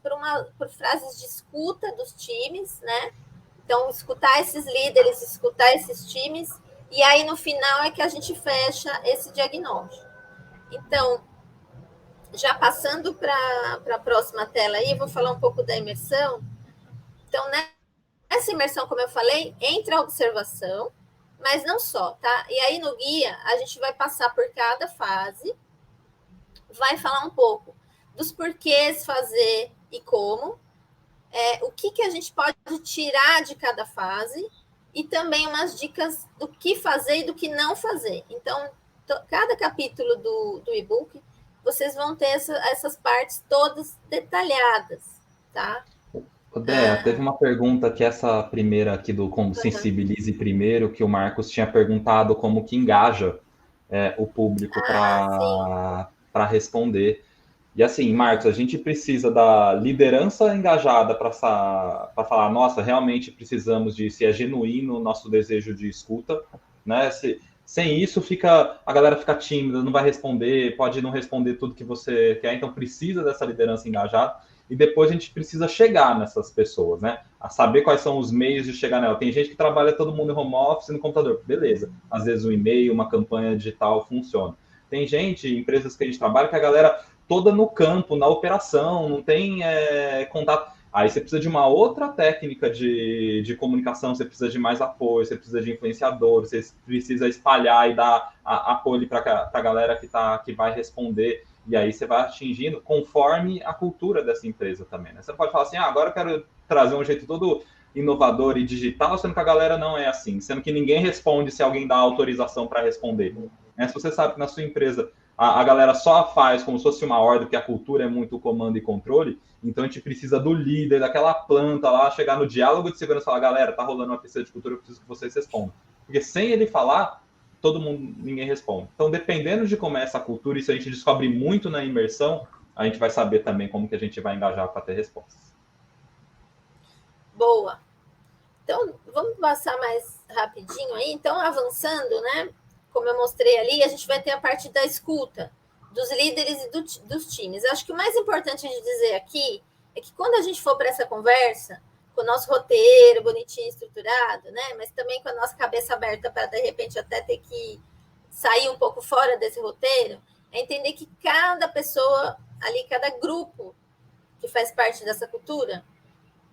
por frases de escuta dos times, né? Então, escutar esses líderes, escutar esses times, e aí no final é que a gente fecha esse diagnóstico. Então, já passando para a próxima tela aí, eu vou falar um pouco da imersão. Então, nessa imersão, como eu falei, entra a observação, mas não só, tá? E aí no guia, a gente vai passar por cada fase, vai falar um pouco dos porquês fazer e como, o que a gente pode tirar de cada fase, e também umas dicas do que fazer e do que não fazer. Então, cada capítulo do e-book, vocês vão ter essas partes todas detalhadas, tá? Dé, teve uma pergunta que essa primeira aqui do como sensibilize primeiro, que o Marcos tinha perguntado como que engaja o público para responder. E assim, Marcos, a gente precisa da liderança engajada para falar, nossa, realmente precisamos disso, se é genuíno o nosso desejo de escuta, né? Sem isso, a galera fica tímida, não vai responder, pode não responder tudo que você quer, então precisa dessa liderança engajada. E depois a gente precisa chegar nessas pessoas, né? A saber quais são os meios de chegar nela. Tem gente que trabalha todo mundo em home office no computador, beleza. Às vezes um e-mail, uma campanha digital funciona. Tem gente, empresas que a gente trabalha, que a galera toda no campo, na operação, não tem contato. Aí você precisa de uma outra técnica de comunicação, você precisa de mais apoio, você precisa de influenciador, você precisa espalhar e dar apoio para a galera que vai responder. E aí você vai atingindo conforme a cultura dessa empresa também, né? Você pode falar assim, agora eu quero trazer um jeito todo inovador e digital, sendo que a galera não é assim, sendo que ninguém responde se alguém dá autorização para responder. Se você sabe que na sua empresa a galera só faz como se fosse uma ordem, porque a cultura é muito comando e controle, então a gente precisa do líder, daquela planta lá, chegar no diálogo de segurança e falar, galera, tá rolando uma pesquisa de cultura, eu preciso que vocês respondam. Porque sem ele falar, ninguém responde. Então, dependendo de como é essa cultura, isso a gente descobre muito na imersão, a gente vai saber também como que a gente vai engajar para ter respostas. Boa. Então, vamos passar mais rapidinho aí. Então, avançando, né? Como eu mostrei ali, a gente vai ter a parte da escuta dos líderes e dos times. Acho que o mais importante de dizer aqui é que quando a gente for para essa conversa, com o nosso roteiro bonitinho, estruturado, né? Mas também com a nossa cabeça aberta para, de repente, até ter que sair um pouco fora desse roteiro, é entender que cada pessoa ali, cada grupo que faz parte dessa cultura,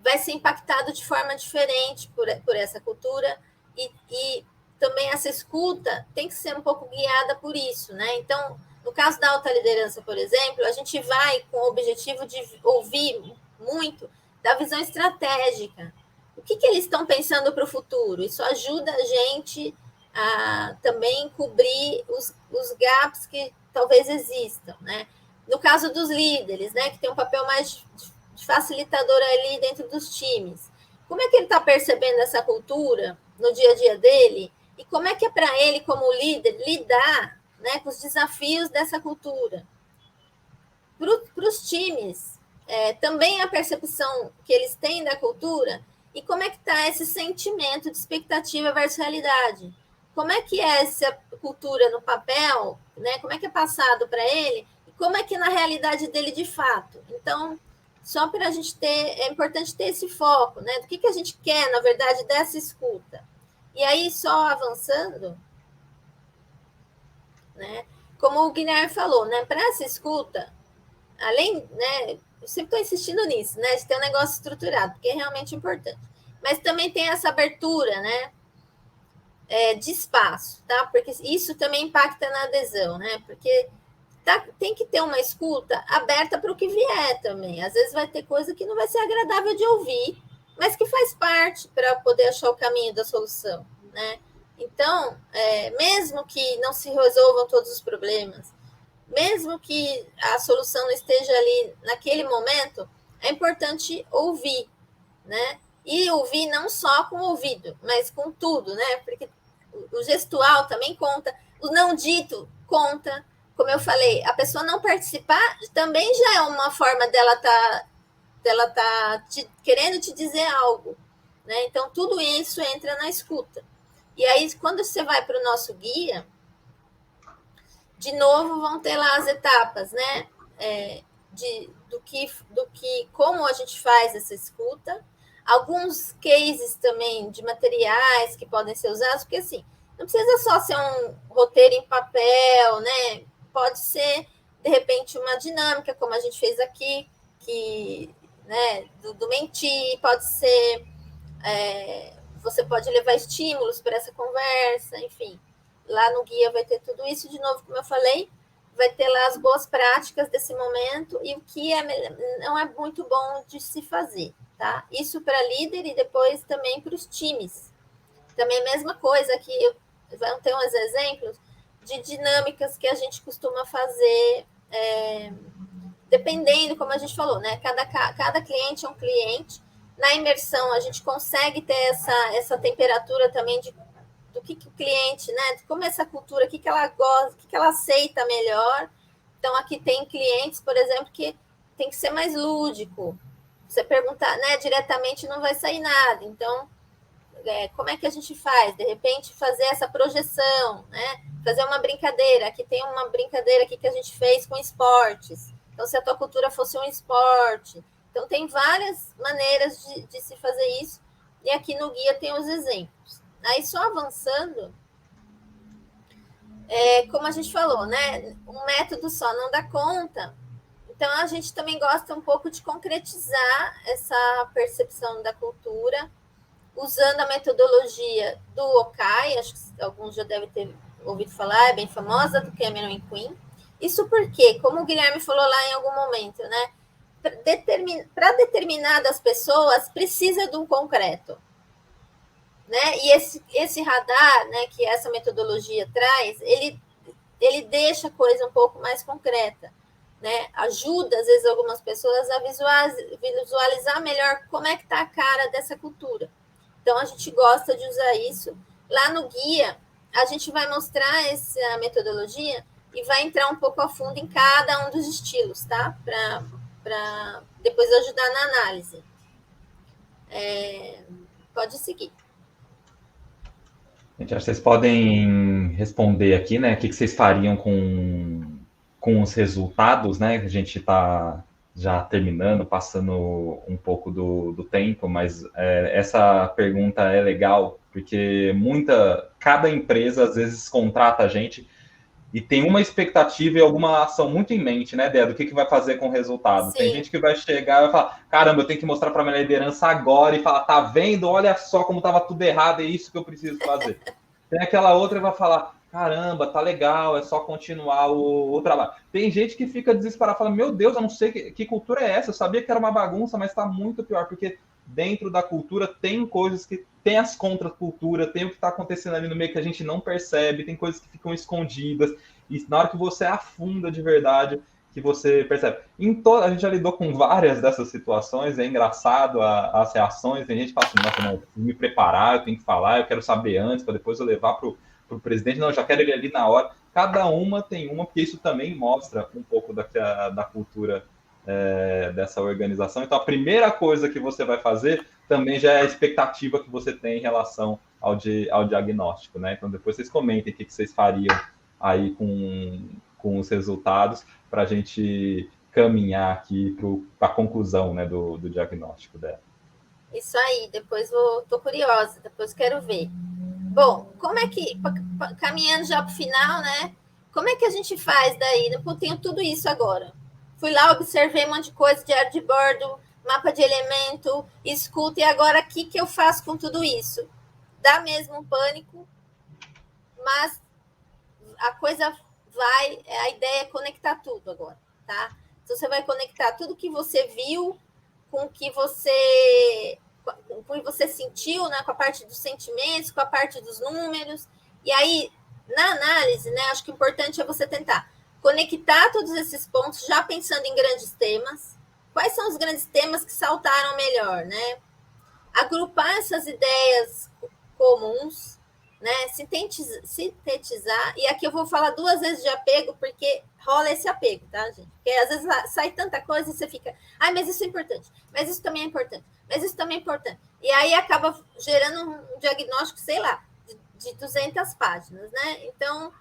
vai ser impactado de forma diferente por essa cultura, e também essa escuta tem que ser um pouco guiada por isso, né? Então, No caso da alta liderança, por exemplo, a gente vai com o objetivo de ouvir muito da visão estratégica. O que eles estão pensando para o futuro? Isso ajuda a gente a também cobrir os gaps que talvez existam, né? No caso dos líderes, né, que tem um papel mais de facilitador ali dentro dos times. Como é que ele está percebendo essa cultura no dia a dia dele? E como é que é para ele, como líder, lidar, né, com os desafios dessa cultura? Para os times, também a percepção que eles têm da cultura e como é que está esse sentimento de expectativa versus realidade. Como é que é essa cultura no papel, né? Como é que é passado para ele e como é que é na realidade dele de fato. Então, só para a gente ter, é importante ter esse foco, né? Do que a gente quer, na verdade, dessa escuta. E aí, só avançando, né? Como o Guilherme falou, né? Para essa escuta, além, né? Eu sempre estou insistindo nisso, né? De ter um negócio estruturado, porque é realmente importante. Mas também tem essa abertura, né? De espaço, tá? Porque isso também impacta na adesão, né? Porque tem que ter uma escuta aberta para o que vier também. Às vezes vai ter coisa que não vai ser agradável de ouvir, mas que faz parte para poder achar o caminho da solução, né? Então, mesmo que não se resolvam todos os problemas, mesmo que a solução não esteja ali naquele momento, é importante ouvir, né? E ouvir não só com o ouvido, mas com tudo, né? Porque o gestual também conta, o não dito conta. Como eu falei, a pessoa não participar também já é uma forma dela tá querendo te dizer algo, né? Então, tudo isso entra na escuta. E aí, quando você vai para o nosso guia, de novo vão ter lá as etapas, né? Como a gente faz essa escuta, alguns cases também de materiais que podem ser usados, porque assim, não precisa só ser um roteiro em papel, né? Pode ser, de repente, uma dinâmica, como a gente fez aqui, né, do Menti, pode ser, você pode levar estímulos para essa conversa, enfim. Lá no guia vai ter tudo isso, de novo, como eu falei, vai ter lá as boas práticas desse momento e o que não é muito bom de se fazer, tá? Isso para líder e depois também para os times. Também a mesma coisa, aqui vão ter uns exemplos de dinâmicas que a gente costuma fazer, dependendo, como a gente falou, né? Cada cliente é um cliente. Na imersão, a gente consegue ter essa temperatura também do que o cliente, né? Como essa cultura, o que ela gosta, o que ela aceita melhor. Então, aqui tem clientes, por exemplo, que tem que ser mais lúdico. Você perguntar, né, diretamente não vai sair nada. Então, como é que a gente faz? De repente, fazer essa projeção, né? Fazer uma brincadeira. Aqui tem uma brincadeira aqui que a gente fez com esportes. Então, se a tua cultura fosse um esporte. Então, tem várias maneiras de se fazer isso. E aqui no guia tem os exemplos. Aí, só avançando, como a gente falou, né? Um método só não dá conta. Então, a gente também gosta um pouco de concretizar essa percepção da cultura, usando a metodologia do Okai, acho que alguns já devem ter ouvido falar, é bem famosa, do Cameron e Quinn. Isso porque, como o Guilherme falou lá em algum momento, né? Para determinadas pessoas, precisa de um concreto. Né? E esse radar, né, que essa metodologia traz, ele deixa a coisa um pouco mais concreta, né? Ajuda, às vezes, algumas pessoas a visualizar melhor como é que está a cara dessa cultura. Então, a gente gosta de usar isso. Lá no guia, a gente vai mostrar essa metodologia e vai entrar um pouco a fundo em cada um dos estilos, tá? Para depois ajudar na análise. Pode seguir. Gente, acho que vocês podem responder aqui, né? O que vocês fariam com os resultados, né? A gente está já terminando, passando um pouco do tempo, mas essa pergunta é legal, porque cada empresa às vezes contrata a gente e tem uma expectativa e alguma ação muito em mente, né, Dé, do que vai fazer com o resultado. Sim. Tem gente que vai chegar e vai falar, caramba, eu tenho que mostrar para a minha liderança agora e falar, tá vendo? Olha só como estava tudo errado, é isso que eu preciso fazer. Tem aquela outra que vai falar, caramba, tá legal, é só continuar o trabalho. Tem gente que fica desesperada, fala, meu Deus, eu não sei que cultura é essa, eu sabia que era uma bagunça, mas tá muito pior, porque dentro da cultura tem coisas que tem as contraculturas, tem o que está acontecendo ali no meio que a gente não percebe, tem coisas que ficam escondidas, e na hora que você afunda de verdade, que você percebe. A gente já lidou com várias dessas situações, é engraçado as reações, tem gente que fala assim, nossa, não, eu preciso me preparar, eu tenho que falar, eu quero saber antes, para depois eu levar para o presidente, não, eu já quero ele ali na hora. Cada uma tem uma, porque isso também mostra um pouco da cultura dessa organização. Então, a primeira coisa que você vai fazer também já é a expectativa que você tem em relação ao diagnóstico, né? Então, depois vocês comentem o que vocês fariam aí com os resultados para a gente caminhar aqui para a conclusão, né, do diagnóstico dela. Isso aí, depois tô curiosa, depois quero ver. Bom, como é que, caminhando já para o final, né? Como é que a gente faz daí? Eu tenho tudo isso agora. Fui lá, observei um monte de coisa, diário de bordo, mapa de elemento, escuta, e agora o que eu faço com tudo isso? Dá mesmo um pânico, mas a coisa vai, a ideia é conectar tudo agora, tá? Então, você vai conectar tudo que você viu com o que você sentiu, né, com a parte dos sentimentos, com a parte dos números, e aí, na análise, né, acho que o importante é você tentar conectar todos esses pontos, já pensando em grandes temas. Quais são os grandes temas que saltaram melhor, né? Agrupar essas ideias comuns, né? Sintetizar, e aqui eu vou falar 2 vezes de apego, porque rola esse apego, tá, gente? Porque às vezes sai tanta coisa e você fica, mas isso é importante, mas isso também é importante, mas isso também é importante. E aí acaba gerando um diagnóstico, sei lá, de 200 páginas, né? Então,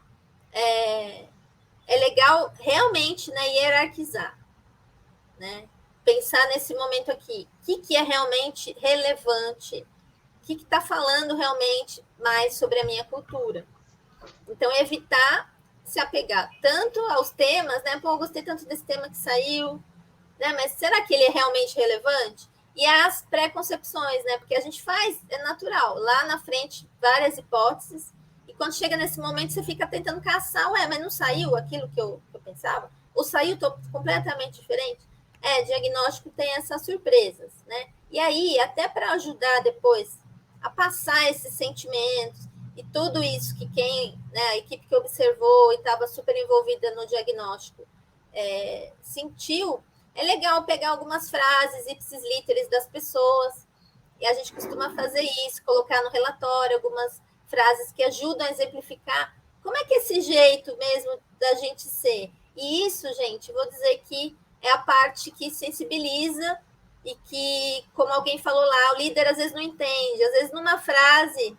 é legal realmente, né, hierarquizar, né? Pensar nesse momento aqui, o que é realmente relevante, o que está falando realmente mais sobre a minha cultura. Então, evitar se apegar tanto aos temas, né? Pô, eu gostei tanto desse tema que saiu, né? Mas será que ele é realmente relevante? E as preconcepções, né? Porque a gente faz, é natural, lá na frente, várias hipóteses, e quando chega nesse momento, você fica tentando caçar, mas não saiu aquilo que eu pensava? Ou saiu completamente diferente? Diagnóstico tem essas surpresas, né? E aí, até para ajudar depois a passar esses sentimentos e tudo isso que né, a equipe que observou e estava super envolvida no diagnóstico sentiu, é legal pegar algumas frases ipsis literis das pessoas, e a gente costuma fazer isso, colocar no relatório algumas frases que ajudam a exemplificar como é que é esse jeito mesmo da gente ser. E isso, gente, vou dizer que é a parte que sensibiliza e que, como alguém falou lá, o líder às vezes não entende. Às vezes, numa frase,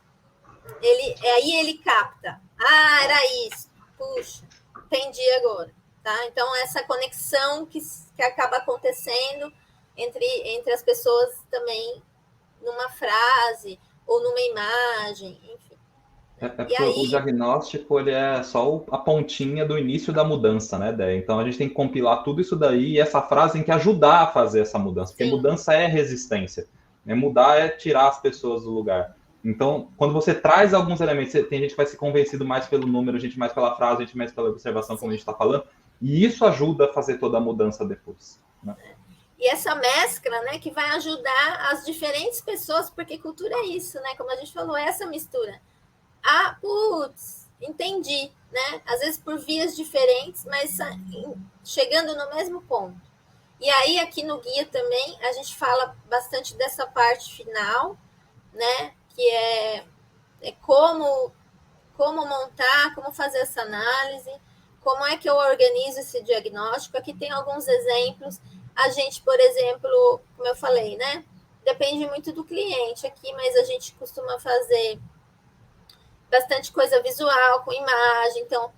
ele capta. Era isso. Puxa, entendi agora. Tá? Então, essa conexão que acaba acontecendo entre as pessoas também numa frase ou numa imagem, enfim. Porque o diagnóstico ele é só a pontinha do início da mudança, né, Dé? Então a gente tem que compilar tudo isso daí e essa frase tem que ajudar a fazer essa mudança, porque mudança é resistência, né? Mudar é tirar as pessoas do lugar. Então, quando você traz alguns elementos, tem gente que vai ser convencido mais pelo número, gente mais pela frase, gente mais pela observação, como a gente está falando, e isso ajuda a fazer toda a mudança depois, né? E essa mescla, né, que vai ajudar as diferentes pessoas, porque cultura é isso, né? Como a gente falou, essa mistura. Putz, entendi, né? Às vezes por vias diferentes, mas chegando no mesmo ponto. E aí, aqui no guia também, a gente fala bastante dessa parte final, né? Que é como montar, como fazer essa análise, como é que eu organizo esse diagnóstico. Aqui tem alguns exemplos. A gente, por exemplo, como eu falei, né? Depende muito do cliente aqui, mas a gente costuma fazer bastante coisa visual, com imagem. Então,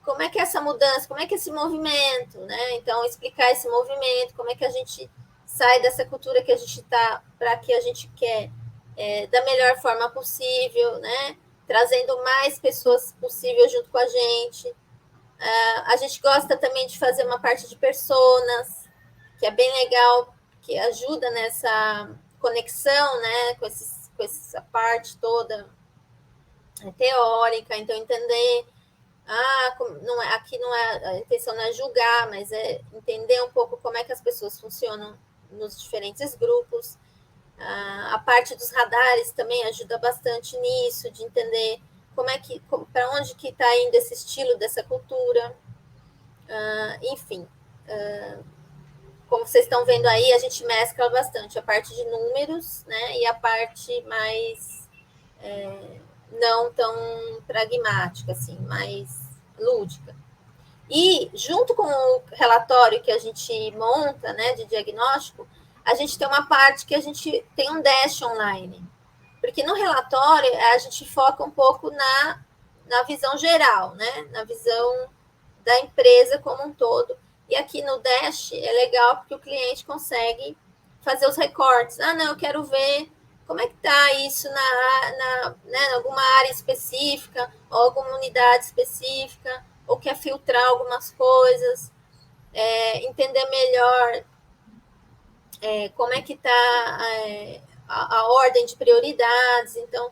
como é que é essa mudança, como é que é esse movimento, né? Então, explicar esse movimento, como é que a gente sai dessa cultura que a gente está para que a gente quer da melhor forma possível, né? Trazendo mais pessoas possível junto com a gente. A gente gosta também de fazer uma parte de personas, que é bem legal, que ajuda nessa conexão, né? Com essa parte toda teórica, então entender não é, aqui não é, a intenção não é julgar, mas é entender um pouco como é que as pessoas funcionam nos diferentes grupos. A parte dos radares também ajuda bastante nisso, de entender para onde que está indo esse estilo dessa cultura. Enfim, como vocês estão vendo aí, a gente mescla bastante a parte de números, né, e a parte mais não tão pragmática, assim, mais lúdica. E, junto com o relatório que a gente monta, né, de diagnóstico, a gente tem uma parte que a gente tem um dash online. Porque no relatório a gente foca um pouco na visão geral, né, na visão da empresa como um todo. E aqui no dash é legal porque o cliente consegue fazer os recortes. Não, eu quero ver como é que está isso né, alguma área específica, ou alguma unidade específica, ou quer filtrar algumas coisas, entender melhor como é que está a ordem de prioridades. Então,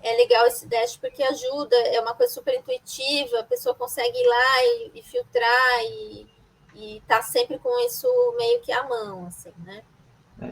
é legal esse dash porque ajuda, é uma coisa super intuitiva, a pessoa consegue ir lá e filtrar e tá sempre com isso meio que à mão, assim, né?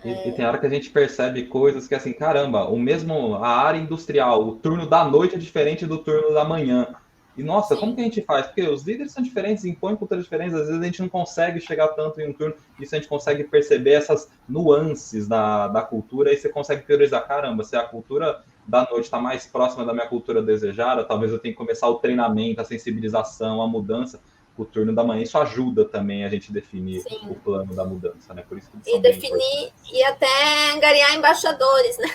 E tem hora que a gente percebe coisas que, assim, caramba, a área industrial, o turno da noite é diferente do turno da manhã. E, nossa, como que a gente faz? Porque os líderes são diferentes, impõem culturas diferentes, às vezes a gente não consegue chegar tanto em um turno, isso a gente consegue perceber essas nuances da cultura, e você consegue priorizar, caramba, se a cultura da noite está mais próxima da minha cultura desejada, talvez eu tenha que começar o treinamento, a sensibilização, a mudança, o turno da manhã. Isso ajuda também a gente definir o plano da mudança, né? Por isso que e definir e até angariar embaixadores, né?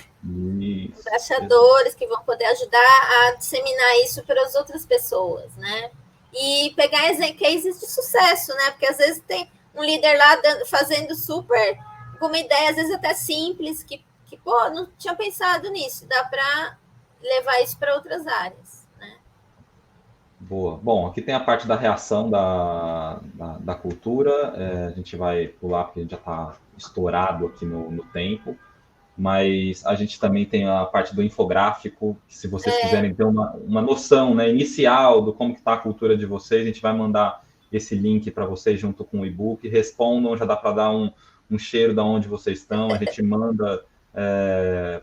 Isso, embaixadores que vão poder ajudar a disseminar isso para as outras pessoas, né? E pegar cases de sucesso, né? Porque às vezes tem um líder lá fazendo super com uma ideia, às vezes até simples, que pô, não tinha pensado nisso, dá para levar isso para outras áreas, né? Boa. Bom, aqui tem a parte da reação da cultura, a gente vai pular porque a gente já está estourado aqui no tempo, mas a gente também tem a parte do infográfico, que se vocês quiserem ter uma noção, né, inicial do como está a cultura de vocês, a gente vai mandar esse link para vocês junto com o e-book, respondam, já dá para dar um cheiro de onde vocês estão, a gente manda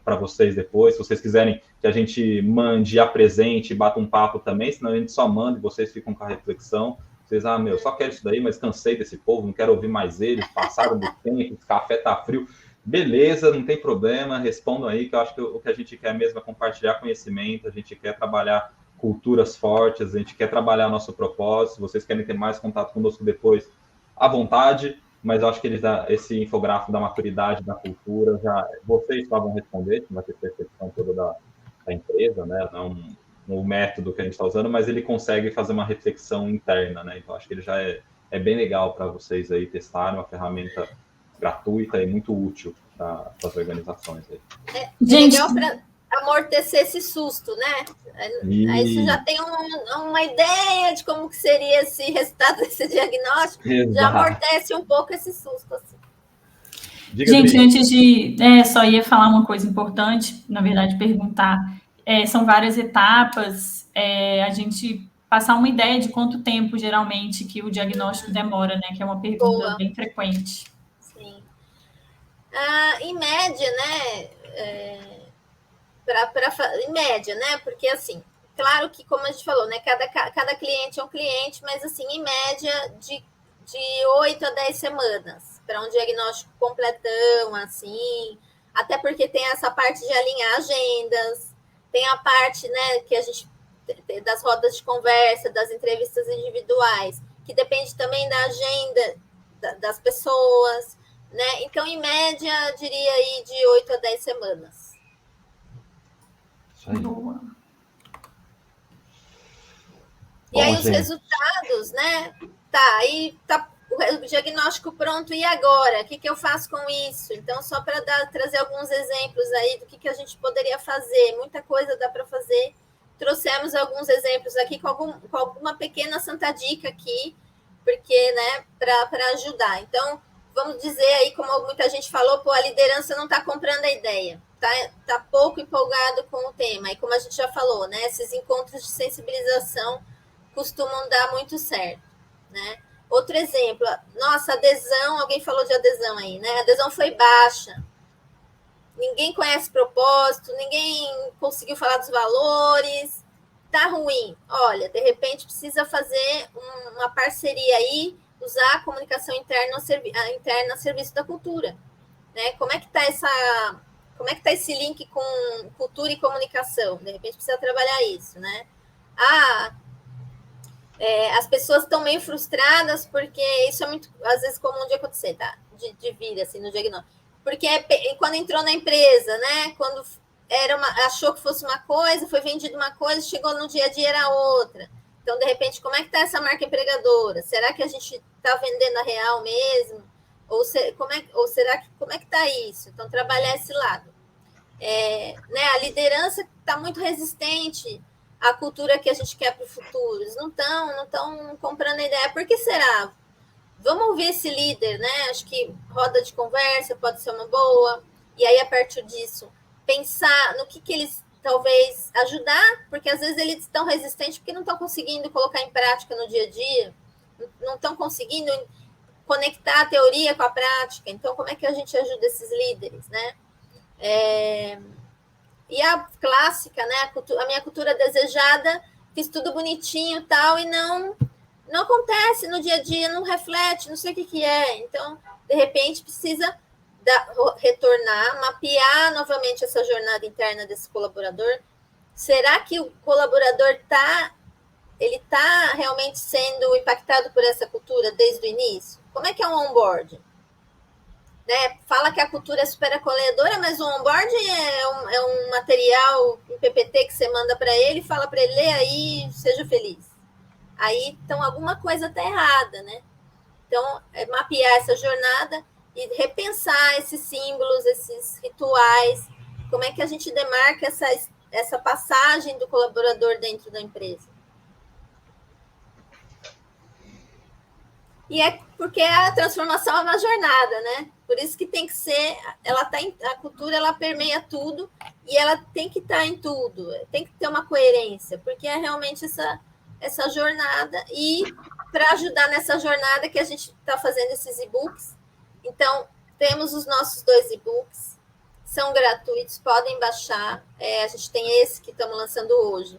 para vocês depois, se vocês quiserem que a gente mande, apresente, bata um papo também, senão a gente só manda e vocês ficam com a reflexão. Vocês, só quero isso daí, mas cansei desse povo, não quero ouvir mais eles, passaram do tempo, o café tá frio. Beleza, não tem problema, respondam aí, que eu acho que o que a gente quer mesmo é compartilhar conhecimento, a gente quer trabalhar culturas fortes, a gente quer trabalhar nosso propósito. Se vocês querem ter mais contato conosco depois, à vontade, mas eu acho que esse infográfico da maturidade da cultura, vocês só vão responder, que vai ter percepção toda da empresa, né? Não o método que a gente está usando, mas ele consegue fazer uma reflexão interna, né? Então, acho que ele já é bem legal para vocês aí testarem, uma ferramenta gratuita e muito útil para as organizações aí. Gente, legal para amortecer esse susto, né? Aí você já tem uma ideia de como que seria esse resultado desse diagnóstico, já amortece um pouco esse susto, assim. Gente, antes de... só ia falar uma coisa importante, na verdade, perguntar. São várias etapas, a gente passar uma ideia de quanto tempo, geralmente, que o diagnóstico demora, né? Que é uma pergunta bem frequente. Sim. Em média, né? Em média, né? Porque, assim, claro que, como a gente falou, né? Cada cliente é um cliente, mas, assim, em média, de 8 a 10 semanas para um diagnóstico completão, assim, até porque tem essa parte de alinhar agendas, tem a parte, né, que a gente das rodas de conversa, das entrevistas individuais, que depende também da agenda das pessoas, né? Então, em média, diria aí de 8 a 10 semanas. Boa. E aí, os resultados, né? Aí tá o diagnóstico pronto, e agora? O que eu faço com isso? Então, só para trazer alguns exemplos aí do que a gente poderia fazer. Muita coisa dá para fazer. Trouxemos alguns exemplos aqui com alguma pequena santa dica aqui, porque, né, para ajudar. Então, vamos dizer aí, como muita gente falou, a liderança não está comprando a ideia, tá pouco empolgado com o tema. E como a gente já falou, né, esses encontros de sensibilização costumam dar muito certo, né? Outro exemplo, nossa, adesão, alguém falou de adesão aí, né? A adesão foi baixa, ninguém conhece propósito, ninguém conseguiu falar dos valores, tá ruim. Olha, de repente precisa fazer uma parceria aí, usar a comunicação interna a serviço da cultura, né? Como é que tá esse link com cultura e comunicação? De repente precisa trabalhar isso, né? As pessoas estão meio frustradas porque isso é muito, às vezes, comum de acontecer, tá? De vir, assim, no diagnóstico. Porque quando entrou na empresa, né? Quando achou que fosse uma coisa, foi vendido uma coisa, chegou no dia a dia era outra. Então, de repente, como é que está essa marca empregadora? Será que a gente está vendendo a real mesmo? Como é que está isso? Então, trabalhar esse lado. Né, a liderança está muito resistente à cultura que a gente quer para o futuro. Eles não estão comprando a ideia. Por que será? Vamos ouvir esse líder, né? Acho que roda de conversa pode ser uma boa. E aí, a partir disso, pensar no que eles talvez ajudar, porque às vezes eles estão resistentes porque não estão conseguindo colocar em prática no dia a dia, não estão conseguindo conectar a teoria com a prática. Então, como é que a gente ajuda esses líderes, né? E a clássica, né? A minha cultura desejada, fiz tudo bonitinho e tal, e não acontece no dia a dia, não reflete, não sei o que é. Então, de repente, precisa retornar, mapear novamente essa jornada interna desse colaborador. Será que o colaborador está realmente sendo impactado por essa cultura desde o início? Como é que é um onboarding? Né? Fala que a cultura é super acolhedora, mas o onboarding é um material em PPT que você manda para ele e fala para ele, lê aí, seja feliz. Aí, então, alguma coisa está errada, né? Então, mapear essa jornada e repensar esses símbolos, esses rituais, como é que a gente demarca essa passagem do colaborador dentro da empresa. E é porque a transformação é uma jornada, né? Por isso que tem que ser, a cultura ela permeia tudo e ela tem que estar em tudo, tem que ter uma coerência, porque é realmente essa jornada, e para ajudar nessa jornada que a gente está fazendo esses e-books. Então, temos os nossos 2 e-books, são gratuitos, podem baixar. A gente tem esse que estamos lançando hoje,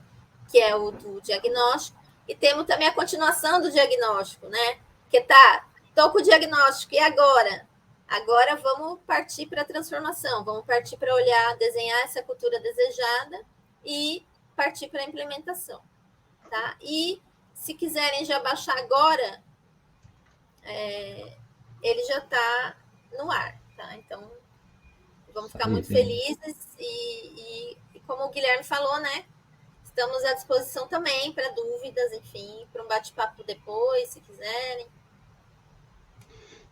que é o do diagnóstico, e temos também a continuação do diagnóstico, né? Que estou com o diagnóstico, e agora? Agora vamos partir para a transformação, vamos partir para olhar, desenhar essa cultura desejada e partir para a implementação. Tá? E se quiserem já baixar agora, ele já está no ar. Tá? Então, vamos ficar muito felizes. E como o Guilherme falou, né? Estamos à disposição também para dúvidas, enfim, para um bate-papo depois, se quiserem.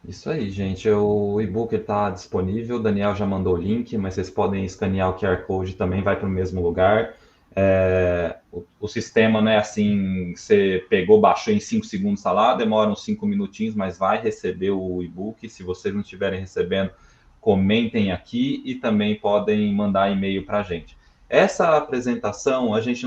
Isso aí, gente. O e-book está disponível. O Daniel já mandou o link, mas vocês podem escanear o QR Code, também vai para o mesmo lugar. O sistema não é assim, você pegou, baixou em 5 segundos, está lá, demora uns 5 minutinhos, mas vai receber o e-book. Se vocês não estiverem recebendo, comentem aqui e também podem mandar e-mail para a gente. Essa apresentação, a gente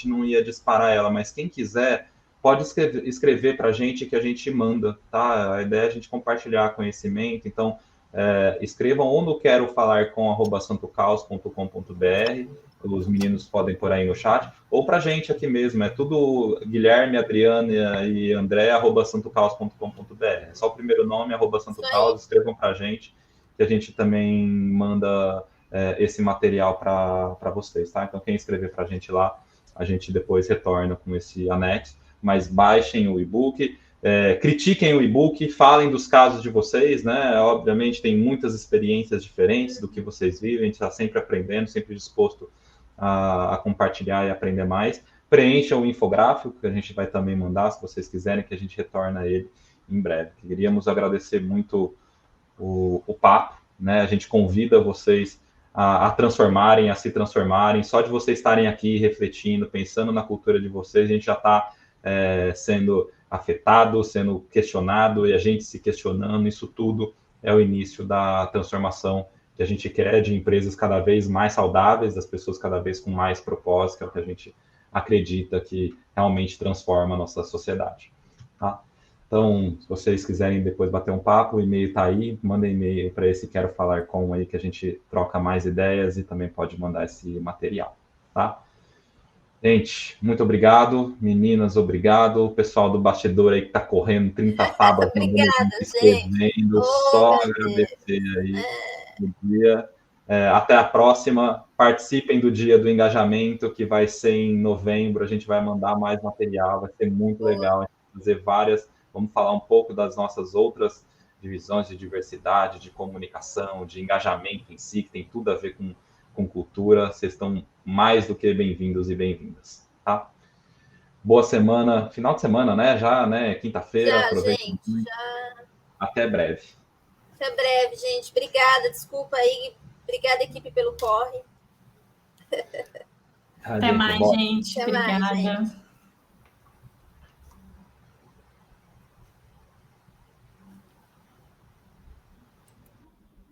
não ia disparar ela, mas quem quiser pode escrever para a gente que a gente manda, tá? A ideia é a gente compartilhar conhecimento, então escrevam ou no quero falar com @santocaos.com.br, os meninos podem pôr aí no chat, ou para a gente aqui mesmo, é tudo Guilherme, Adriana e André, @santocaos.com.br. É só o primeiro nome, @santocaos, escrevam para a gente, que a gente também manda esse material para vocês, tá? Então, quem escrever para a gente lá, a gente depois retorna com esse anexo, mas baixem o e-book, critiquem o e-book, falem dos casos de vocês, né? Obviamente, tem muitas experiências diferentes do que vocês vivem, a gente está sempre aprendendo, sempre disposto a compartilhar e aprender mais. Preencham o infográfico, que a gente vai também mandar, se vocês quiserem, que a gente retorna ele em breve. Queríamos agradecer muito o papo, né? A gente convida vocês a transformarem, a se transformarem. Só de vocês estarem aqui refletindo, pensando na cultura de vocês, a gente já está sendo afetado, sendo questionado, e a gente se questionando. Isso tudo é o início da transformação que a gente quer, de empresas cada vez mais saudáveis, das pessoas cada vez com mais propósito, que é o que a gente acredita que realmente transforma a nossa sociedade. Tá? Então, se vocês quiserem depois bater um papo, o e-mail está aí, manda e-mail para esse Quero Falar Com aí, que a gente troca mais ideias e também pode mandar esse material. Tá? Gente, muito obrigado. Meninas, obrigado. O pessoal do bastidor aí que está correndo 30 tábuas, Obrigada, escrevendo. gente. Só agradecer aí o dia. Até a próxima. Participem do Dia do Engajamento, que vai ser em novembro. A gente vai mandar mais material, vai ser muito legal. A gente vai fazer várias. Vamos falar um pouco das nossas outras divisões de diversidade, de comunicação, de engajamento em si, que tem tudo a ver com cultura. Vocês estão mais do que bem-vindos e bem-vindas, tá? Boa semana, final de semana, né? Já, né? Quinta-feira, aproveita. Gente, já. Até breve. Até breve, gente. Obrigada, desculpa aí. Obrigada, equipe, pelo corre. Até mais, gente. Até Obrigada. mais, gente.